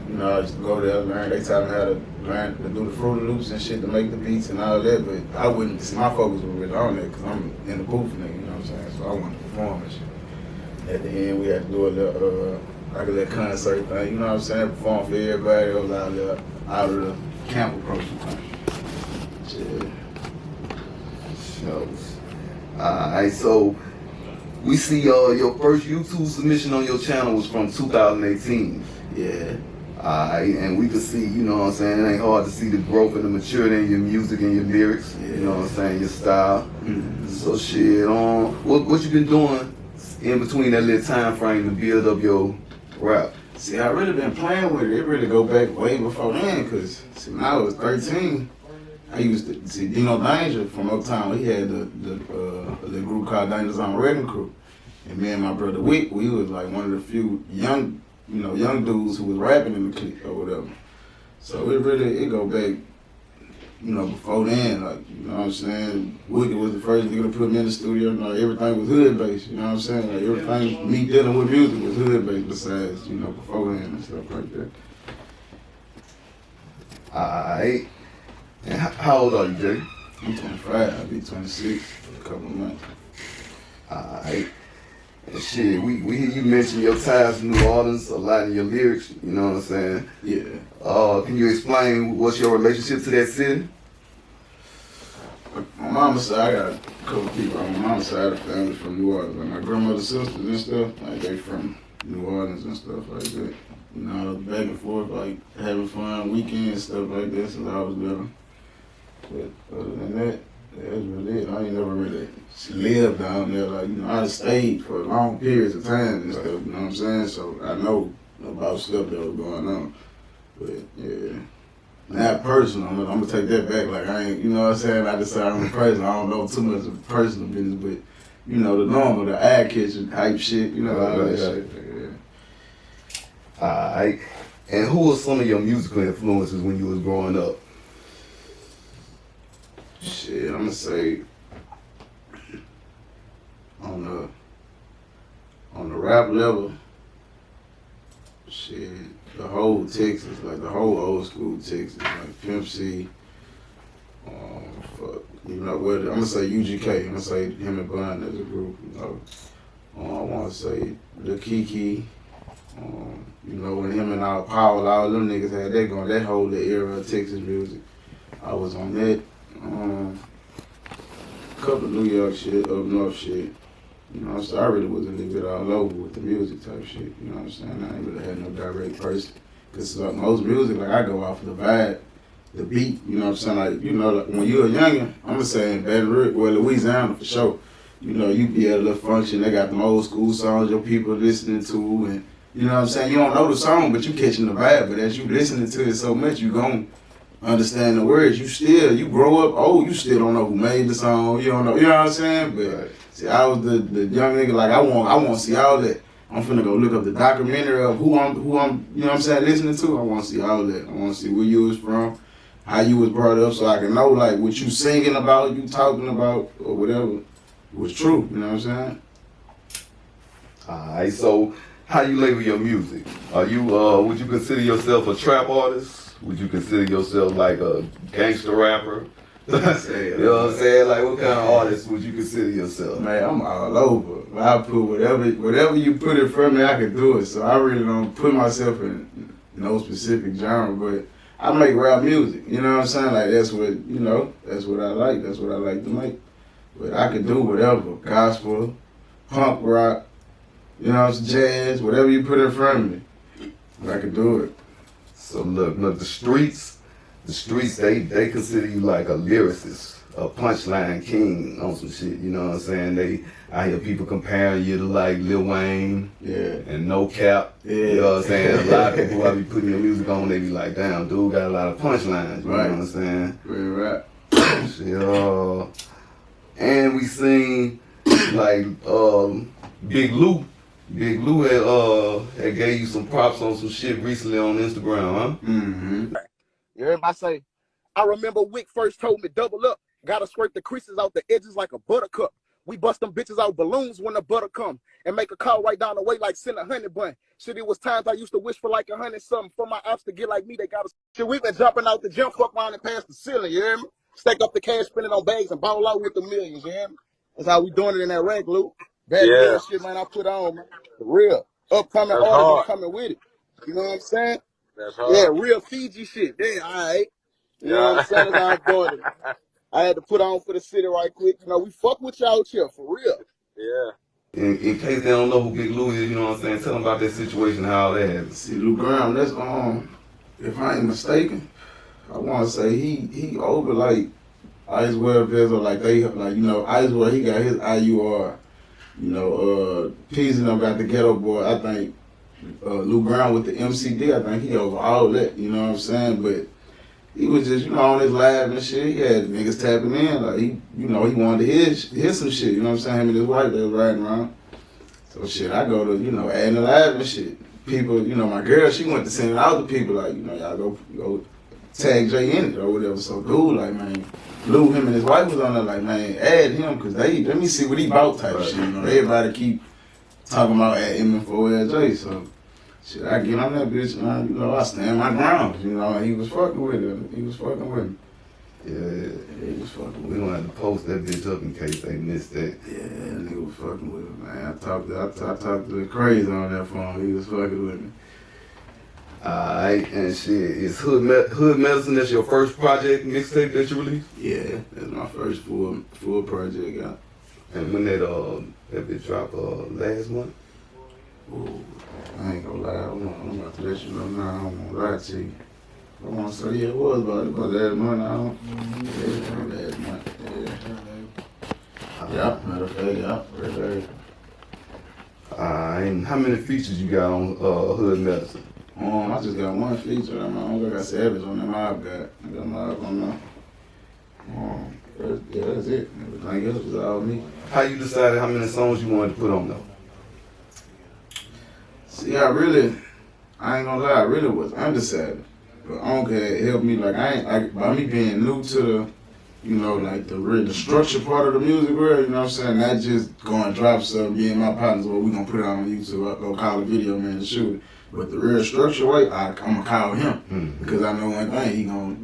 you know, I used to go there, learn. They taught me how to learn to do the Fruity Loops and shit, to make the beats and all that, but I wouldn't, see, my focus was really on that, because I'm in the booth, nigga, you know what I'm saying? So I wanted to perform and shit. At the end, we had to do a little, like a little concert thing, you know what I'm saying? Perform for everybody. It was out of the camp approach thing. Shit. Shows. Alright, so we see your first YouTube submission on your channel was from 2018. Yeah. Alright, and we could see, you know what I'm saying, it ain't hard to see the growth and the maturity in your music and your lyrics, you know what I'm saying, your style. Mm-hmm. So shit, what you been doing in between that little time frame to build up your rap? See, I really been playing with it. It really go back way before then, cause see, when I was 13, I used to see Dino Danger from Uptown. He had the group called Danger Zone Wrecking Crew, and me and my brother Wick, we was like one of the few young dudes who was rapping in the clique or whatever. So it go back, you know, before then, like, you know what I'm saying? Wicked was the first nigga to put me in the studio. You know, everything was hood based, you know what I'm saying? Like, everything, me dealing with music was hood based besides, you know, before then and stuff like that. Alright. And how old are you, Jay? I'm 25. I'll be 26 in a couple of months. Alright. And shit, we hear you mention your ties to New Orleans a lot in your lyrics, you know what I'm saying? Yeah. Can you explain what's your relationship to that city? My mama's side, I got a couple people on my mama's side of the family from New Orleans. Like my grandmother's sisters and stuff, like they from New Orleans and stuff like that. You know, back and forth, like having fun, weekends, stuff like that since I was little. But other than that, that's really it. I ain't never really lived down there. Like, you know, I stayed for long periods of time and stuff, you know what I'm saying? So I know about stuff that was going on. But yeah, not personal. I'm gonna take that back. Like I ain't, you know what I'm saying? I decided I'm a person. I don't know too much of personal business, but you know, the normal, the eye catching type shit, you know, all that shit. Yeah. Alright. And who were some of your musical influences when you was growing up? Shit, I'm gonna say on the rap level, shit, the whole Texas, like the whole old school Texas, like Pimp C, you know, what I'm gonna say UGK, I'm gonna say him and Bun as a group, you know. I wanna say the Kiki, you know, when him and Powell, all them niggas had that going, that whole era of Texas music. I was on that. Couple of New York shit, up north shit. You know, so I really was a little bit all over with the music type shit. You know what I'm saying? I ain't really had no direct person. Cause like most music, like I go off of the vibe, the beat. You know what I'm saying? Like, you know, like when you're a youngin', I'm gonna say in Baton Rouge, well, Louisiana for sure. You know, you be at a little function, they got them old school songs your people listening to, and you know what I'm saying? You don't know the song, but you catching the vibe. But as you listening to it so much, you gon' understand the words. You grow up old, you still don't know who made the song. You don't know, you know what I'm saying? But see, I was the young nigga, like I want to see all that. I'm finna go look up the documentary of who I'm, you know what I'm saying, listening to. I want to see all that. I want to see where you was from, how you was brought up, so I can know like what you singing about, you talking about, or whatever was true. You know what I'm saying? Alright, so how you label your music? Are you would you consider yourself a trap artist? Would you consider yourself like a gangster rapper? You know what I'm saying? Like what kind of artist would you consider yourself? Man, I'm all over. I put whatever you put in front of me, I can do it. So I really don't put myself in no specific genre, but I make rap music. You know what I'm saying? Like that's what, you know, that's what I like. That's what I like to make. But I can do whatever. Gospel, punk rock, you know, jazz, whatever you put in front of me, I can do it. So look, the streets, they consider you like a lyricist, a punchline king on some shit, you know what I'm saying? I hear people comparing you to like Lil Wayne, and No Cap, you know what I'm saying? A lot of people I be putting your music on, they be like, damn, dude got a lot of punchlines, you know what I'm saying? Real rap. Shit, and we seen like Big Lou had gave you some props on some shit recently on Instagram, huh? Mm-hmm. You heard me say, I remember Wick first told me double up. Gotta scrape the creases out the edges like a buttercup. We bust them bitches out balloons when the butter come and make a call right down the way like send a honey bun. Shit, it was times I used to wish for like 100 something for my ops to get like me. They got shit. We been jumping out the jump, fuck around and past the ceiling. You hear me? Stack up the cash, spend it on bags, and ball out with the millions. You hear me? That's how we doing it in that rag, Luke. Bad shit, man. I put on, man. For real. Upcoming artists coming with it. You know what I'm saying? That's hard. Yeah, real Fiji shit. Yeah, all right. You know what I'm saying? That's how I'm doing it. I had to put on for the city right quick. You know, we fuck with y'all out here, for real. Yeah. In case they don't know who Big Lou is, you know what I'm saying? Tell them about that situation, how that happened. See, Lou Graham, that's if I ain't mistaken, I want to say he over like Ice Well Vessel, like they like, you know, Ice Well, he got his IUR. You know, Peas and them got the Ghetto Boy. I think Lou Graham with the MCD, I think he over all that. You know what I'm saying? But he was just, you know, on his live and shit. He had niggas tapping in. Like, he, you know, he wanted to hear some shit. You know what I'm saying? Him and his wife, they was riding around. So shit, I go to, you know, adding the live and shit. People, you know, my girl, she went to send it out to people. Like, you know, y'all go tag Jay in it or whatever. So dude, like, man, Lou, him and his wife was on there, like, man, add him, cause let me see what he bought type shit. You know, everybody keep talking about at MM4L Jay. So shit, I get on that bitch, man, you know, I stand my ground, you know, and he was fucking with it. He was fucking with me. Yeah, He was fucking with we me. gonna have to post that bitch up in case they missed that. Yeah, that nigga was fucking with me, man. I talked to the crazy on that phone. He was fucking with me. Alright, and shit, is Hood Medicine, that's your first project mixtape that you released? Yeah, that's my first full project out. And when that bitch dropped last month? Ooh, I ain't gonna lie, I'm about to let you know now, I don't wanna lie to you. I wanna say, yeah, it was about last month, I don't, yeah, last month, yeah. Matter of fact, yeah, really. And how many features you got on Hood Medicine? I just got one feature, I got Savage on that MobbGod. I got Mobb on there. That's it. Everything else was all me. How you decided how many songs you wanted to put on though? See, I ain't gonna lie, I really was undecided. But Uncle had helped me, like, by me being new to the, you know, like the structure part of the music world, you know what I'm saying? Not just going to drop stuff, being my partners, well, we gonna put it on YouTube, I'll go call a video man and shoot it. But the real structure way, I'm gonna call him. Because I know one thing, he gonna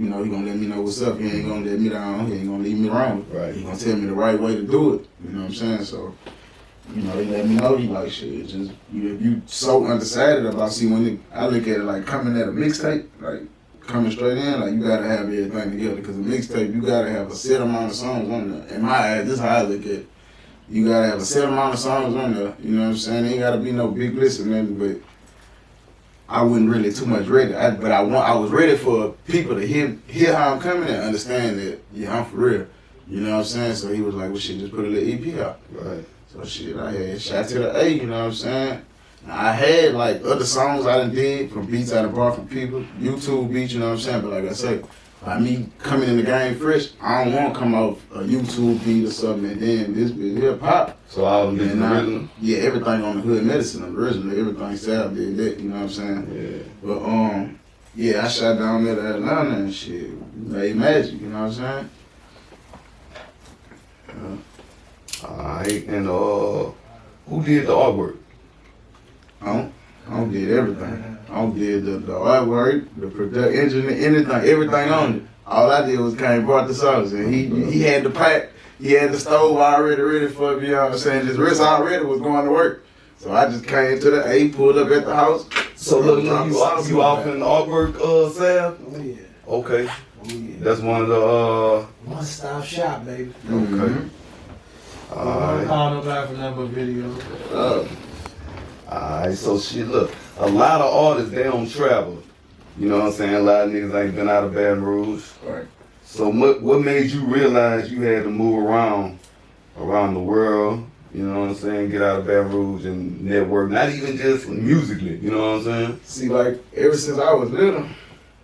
let me know what's up. He ain't gonna let me down, he ain't gonna leave me wrong. Right. He gonna tell me the right way to do it. You know what I'm saying? So, you know, he let me know, he like, shit, just, if you so undecided about, see, I look at it like coming at a mixtape, like, coming straight in, like, you gotta have everything together. Because a mixtape, you gotta have a set amount of songs on there. In my eyes, this is how I look at it. You gotta have a set amount of songs on there, you know what I'm saying? Ain't gotta be no big list or nothing, but I wasn't really too much ready. But I was ready for people to hear how I'm coming and understand that, yeah, I'm for real. You know what I'm saying? So he was like, well, shit, just put a little EP out. Right. So shit, I had shot to the A, you know what I'm saying? Now, I had like other songs I done did from beats I done bought from people, YouTube beats, you know what I'm saying? But like I say, by me coming in the game fresh, I don't want to come off a YouTube beat or something and then this bitch hip hop. So all of them is original? Yeah, everything on the Hood Medicine original. Everything Sal did that, you know what I'm saying? Yeah. But yeah, I shot down there to Atlanta and shit. Made magic, you know what I'm saying? Alright, and who did the artwork? I did everything. I did the artwork, the production, anything, everything on it. All I did was brought the songs, and he had the pack, he had the stove already ready for me, you know what I'm saying? His wrist already was going to work. So I just came to the A, pulled up at the house. So look, you off in the artwork, Sav? Oh yeah. Okay. Oh yeah. That's one of the One stop shop, baby. okay. I don't call nobody for nothing but videos. Alright, so shit, look, a lot of artists, they don't travel. You know what I'm saying? A lot of niggas ain't been out of Baton Rouge. Right. So what made you realize you had to move around the world, you know what I'm saying, get out of Baton Rouge and network, not even just musically, you know what I'm saying? See, like, ever since I was little,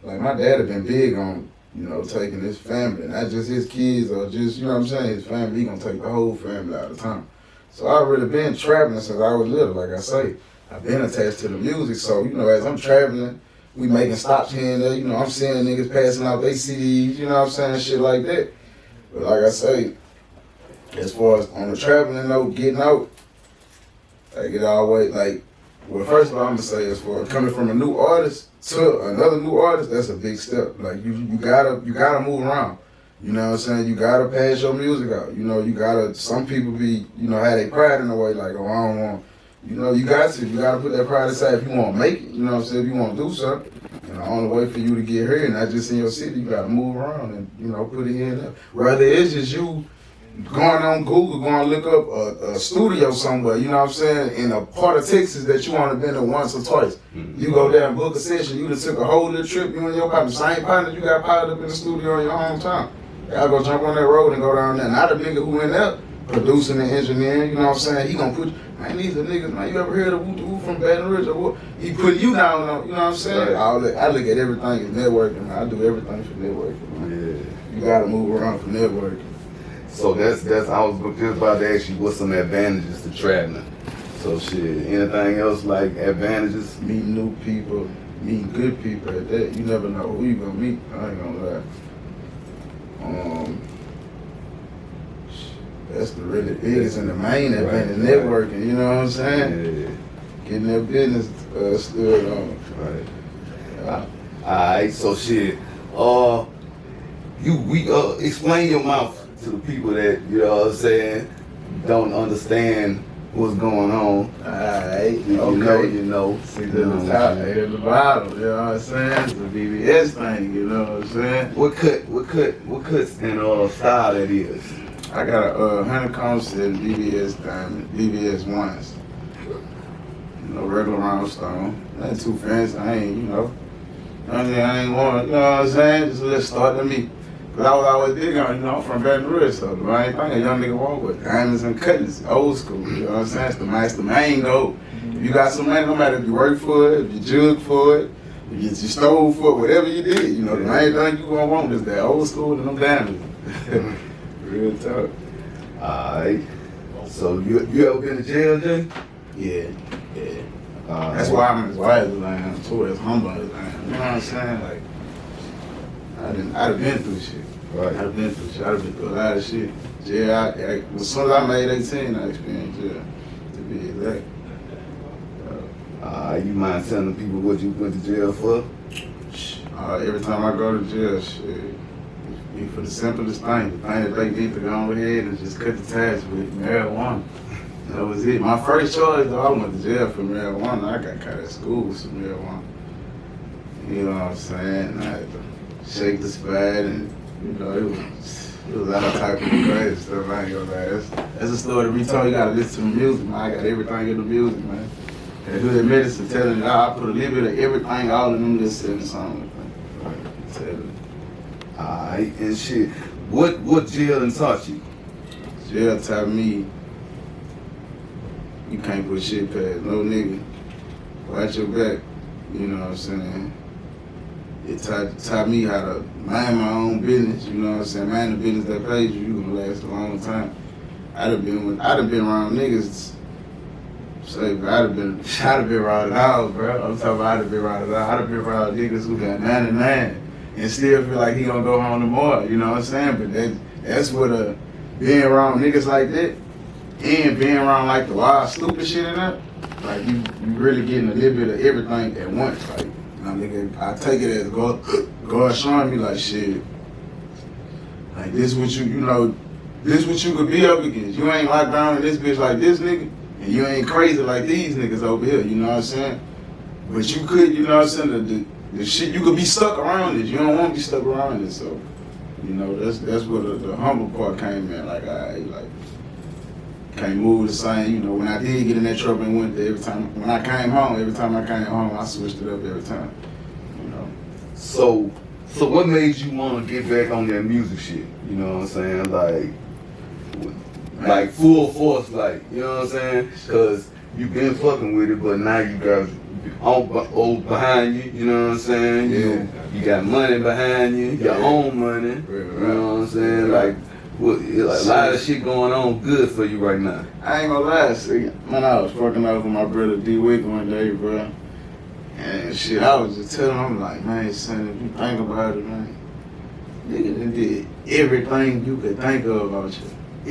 like, my dad had been big on, you know, taking his family, not just his kids or just, you know what I'm saying, his family, he gonna take the whole family out of town. So I've really been traveling since I was little, like I say. I've been attached to the music, so, you know, as I'm traveling, we making stops here and there, you know, I'm seeing niggas passing out their CDs, you know what I'm saying, shit like that. But like I say, as far as on the traveling note, getting out, like it always, like, well, first of all, I'm gonna say, as far as coming from a new artist to another new artist, that's a big step. Like, you gotta move around. You know what I'm saying? You gotta pass your music out. You know, some people be, you know, have their pride in the way, like, oh, I don't want, you know, you gotta put that pride aside if you wanna make it, you know what I'm saying? If you wanna do something, you know, the only way for you to get here, not just in your city, you gotta move around and, you know, put it in there. Whether it's just you going on Google, going to look up a studio somewhere, you know what I'm saying, in a part of Texas that you want to been to once or twice. You go there and book a session, you done took a whole little trip, you and your partner, same partner, you got piled up in the studio in your hometown. Y'all go jump on that road and go down there. Not a nigga who in there producing and engineering, you know what I'm saying? He gonna put, man, these are niggas, man, you ever heard of Woo from Baton Rouge or what? He put you down on, you know what I'm saying? Right. I look at everything as networking, man. I do everything for networking, man. Yeah. You gotta move around for networking. So that's I was just about to ask you what's some advantages to traveling. So shit, anything else like advantages? Meeting new people, meeting good people at that. You never know who you gonna meet, I ain't gonna lie. That's the really biggest and the main advantage, networking, you know what I'm saying? getting their business stood on. Right. Alright, so shit. Explain your mouth to the people that, you know what I'm saying, don't understand what's going on. Alright, If you know, you know. See to the top, A to the bottom, you know what I'm saying? It's a BBS thing, you know what I'm saying? What cuts and style that is? I got a honeycomb set BBS diamond, BBS ones. You know, regular round stone. Nothing too fancy. I ain't, you know. I ain't want, you know what I'm saying? Just let's start to me. Cause I was always big on, you know, I'm from Baton Rouge, so the main thing a young nigga walk with diamonds and cutlass, old school, you know what I'm saying? It's the main goal. If you got some money, no matter if you work for it, if you jug for it, if you stole for it, whatever you did, you know, the main thing you gonna want is that old school and them diamonds. Real talk. Alright. So you ever been to jail, Jay? Yeah. That's why I'm as wise as I am, too, as humble as I am. You know what I'm saying? Like, I'd have been through shit. Right. I'd have been through a lot of shit. Jail, as soon as I made 18, I experienced jail, to be exact. You mind telling the people what you went to jail for? Every time I go to jail, shit, be for the simplest thing, the thing that they need to go ahead and just cut the ties with marijuana. That was it. My first choice, though, I went to jail for marijuana. I got caught at school with some marijuana. You know what I'm saying? And I had to shake the spad, and you know, it was all type of crazy stuff. I ain't gonna lie. That's a story to be told. You gotta listen to the music, man. I got everything in the music, man. And do that medicine telling you, I put a little bit of everything, all of them just sitting songs. Tell you. Alright, and shit. What jail done taught you? Jail taught me you can't put shit past no nigga. Watch your back, you know what I'm saying? It taught me how to mind my own business, you know what I'm saying? Mind the business that pays you, you gonna last a long time. I'd have been around niggas. Say, I'd have been around it all, bro. I'm talking about I'd have been around it all. I'd have been around niggas who got 99 and still feel like he gonna go home tomorrow, you know what I'm saying? But that's what being around niggas like that and being around like the wild stupid shit in that, like you really getting a little bit of everything at once. Like, nigga, I take it as God showing me like shit. Like this what this what you could be up against. You ain't locked down in this bitch like this nigga, and you ain't crazy like these niggas over here, you know what I'm saying? But you could, you know what I'm saying, the shit, you could be stuck around it. You don't want to be stuck around it, so, you know, that's where the humble part came in. Like, can't move the same, you know, when I did get in that trouble and went there every time I came home, I switched it up every time, you know. So what made you want to get back on that music shit? You know what I'm saying? Like full force, like, you know what I'm saying? Because you been fucking with it, but now you got old behind you, you know what I'm saying? Yeah. You got money behind you, your own money, you know what I'm saying? Like, a lot of shit going on good for you right now. I ain't gonna lie, see, man, I was fucking up with my brother D-Wick one day, bro. And shit, I was just telling him, I'm like, man, son, if you think about it, man, nigga done did everything you could think of out you.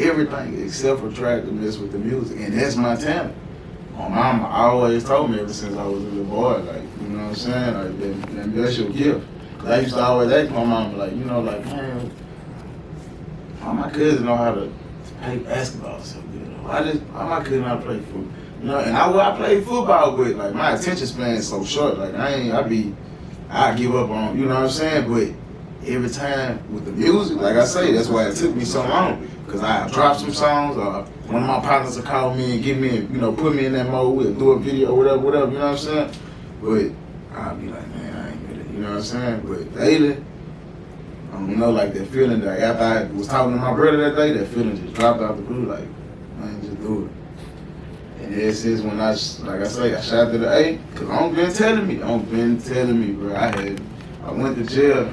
Everything except for trying to mess with the music. And that's my talent. My mama always told me ever since I was a little boy, like, you know what I'm saying? Like, that's your gift. Cause I used to always ask my mama, like, you know, like, man, why my cousin know how to play basketball so good? Why my cousin know how to play football? You know, and I played football, but like my attention span is so short. Like I give up on, you know what I'm saying? But every time with the music, like I say, that's why it took me so long. Cause I dropped some songs, or one of my partners will call me and get me, you know, put me in that mode, we'll do a video, whatever, you know what I'm saying? But I'll be like, man, I ain't with it, you know what I'm saying? But lately, I don't know, like that feeling that after I was talking to my brother that day, that feeling just dropped out the blue, like, man, just do it. And this is when I shot to the A, cause I'm been telling me, bro. I went to jail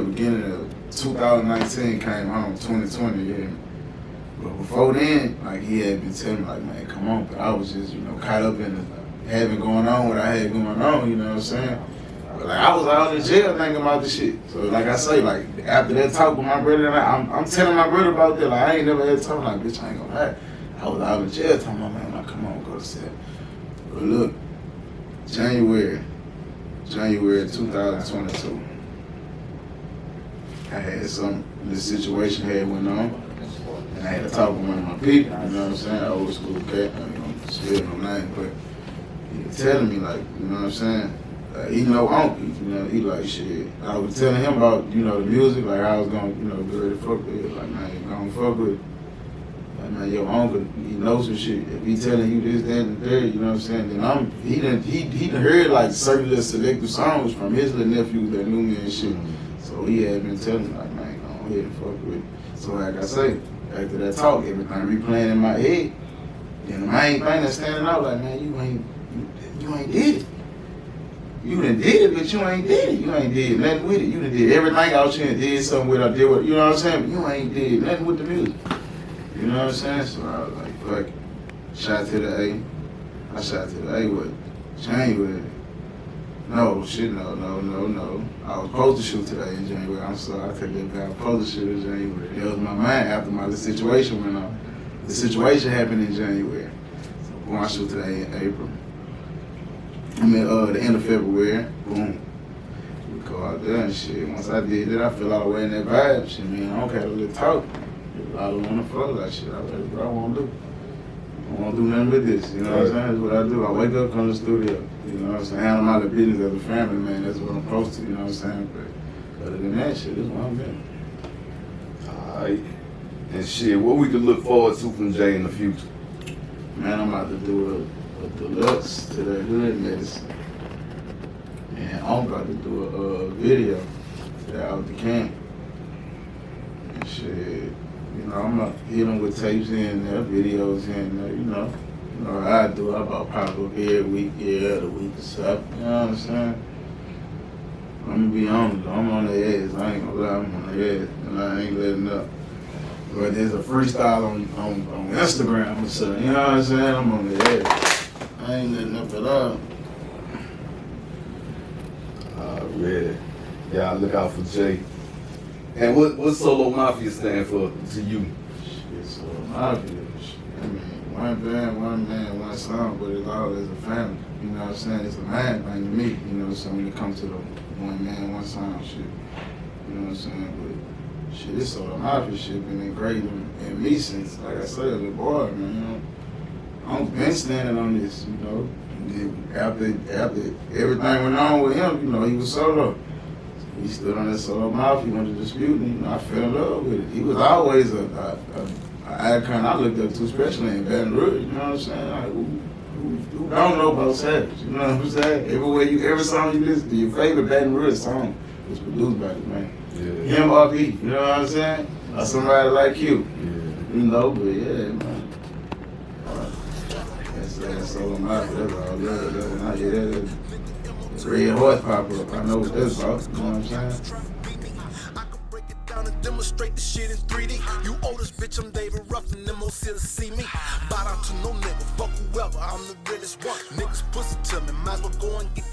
beginning of 2019, came home 2020, yeah. But before then, like he had been telling me, like, man, come on. But I was just, you know, caught up in having going on what I had going on, you know what I'm saying? But like I was out in jail thinking about the shit. So like I say, like after that talk with my brother, and I'm telling my brother about that. Like I ain't never had to talk, like, bitch, I ain't gonna lie. I was out in jail telling my man, like, come on, go to cell. But look, January 2022. I had this situation went on, and I had to talk with one of my people, you know what I'm saying, old school cat, still no name, but he was telling me, like, you know what I'm saying, he know uncle, you know, he like, shit. I was telling him about, you know, the music, like, I was gonna, you know, get ready to fuck with it, like, man, you gonna fuck with it. Like, man, your uncle, he knows some shit. If he telling you this, that, and the third, you know what I'm saying, then he done heard, like, certain little selective songs from his little nephews that knew me and shit. So he had been telling me, like, man, go ahead and fuck with it. So like I say, after that talk, everything replaying in my head. And the main thing that's standing out, like, man, you ain't did it. You done did it, but you ain't did it. You ain't did nothing with it. You done did everything out here and did something with it, did what, you know what I'm saying? But you ain't did nothing with the music. You know what I'm saying? So I was like, fuck it. Shot to the A. I shot to the A with January. No. I was supposed to shoot today in January. I'm sorry, I take that back. I was supposed to shoot in January. That was my mind after the situation went on. The situation happened in January. So boom, I shoot today in April. I mean, the end of February, boom. We go out there and shit. Once I did that, I feel all the way in that vibe. Shit, man, I don't care a little talk. I don't want to flow that shit. I like what I want to do. I won't do nothing with this, you know what I'm saying? That's what I do. I wake up, come to the studio, you know what I'm saying? Handle my little business as a family, man. That's what I'm supposed to, you know what I'm saying? But other than that shit, this is what I'm doing. Alright. And shit, what we could look forward to from Jay in the future? Man, I'm about to do a deluxe to the hood medicine. And I'm about to do a video to the out the camp. And shit. You know, I'm not hitting with tapes in there, videos in there, you know. You know, I do it about probably every week, the week or something, you know what I'm saying? Let me be honest, I'm on the edge, I ain't gonna lie, I'm on the edge, and I ain't letting up. But there's a freestyle on Instagram or something, you know what I'm saying? I'm on the edge. I ain't letting up at all. Already. Yeah, look out for Jay. And what Solo Mafia stand for to you? Shit, Solo Mafia. I mean, one band, one man, one song, but it's all as a family. You know what I'm saying? It's a man thing to me, you know what I'm saying, when it comes to the one man, one song shit. You know what I'm saying? But shit, this Solo Mafia shit been engraved in me since, like I said, as a boy, man, you know. I've been standing on this, you know. And after everything went on with him, you know, he was solo. He stood on that Solo Mafia, went to dispute, and you know, I fell in love with it. He was always an icon I looked up to, especially in Baton Rouge, you know what I'm saying? Like, who don't know about Savage, you know what I'm saying? Every song you listen to, your favorite Baton Rouge song was produced by this man. Yeah. Him or me, you know what I'm saying? Or somebody like you. Yeah. You know, but yeah, man. That's Solo Mafia, that's all that. Red horse pop up. I know what that's about. You know what I'm saying? I can break it down and demonstrate the shit in 3D. You oldest bitch, I'm David Ruffin, them old to see me. Bow down to no nigga, fuck whoever, I'm the realest one. Niggas pussy to me, might as well go and get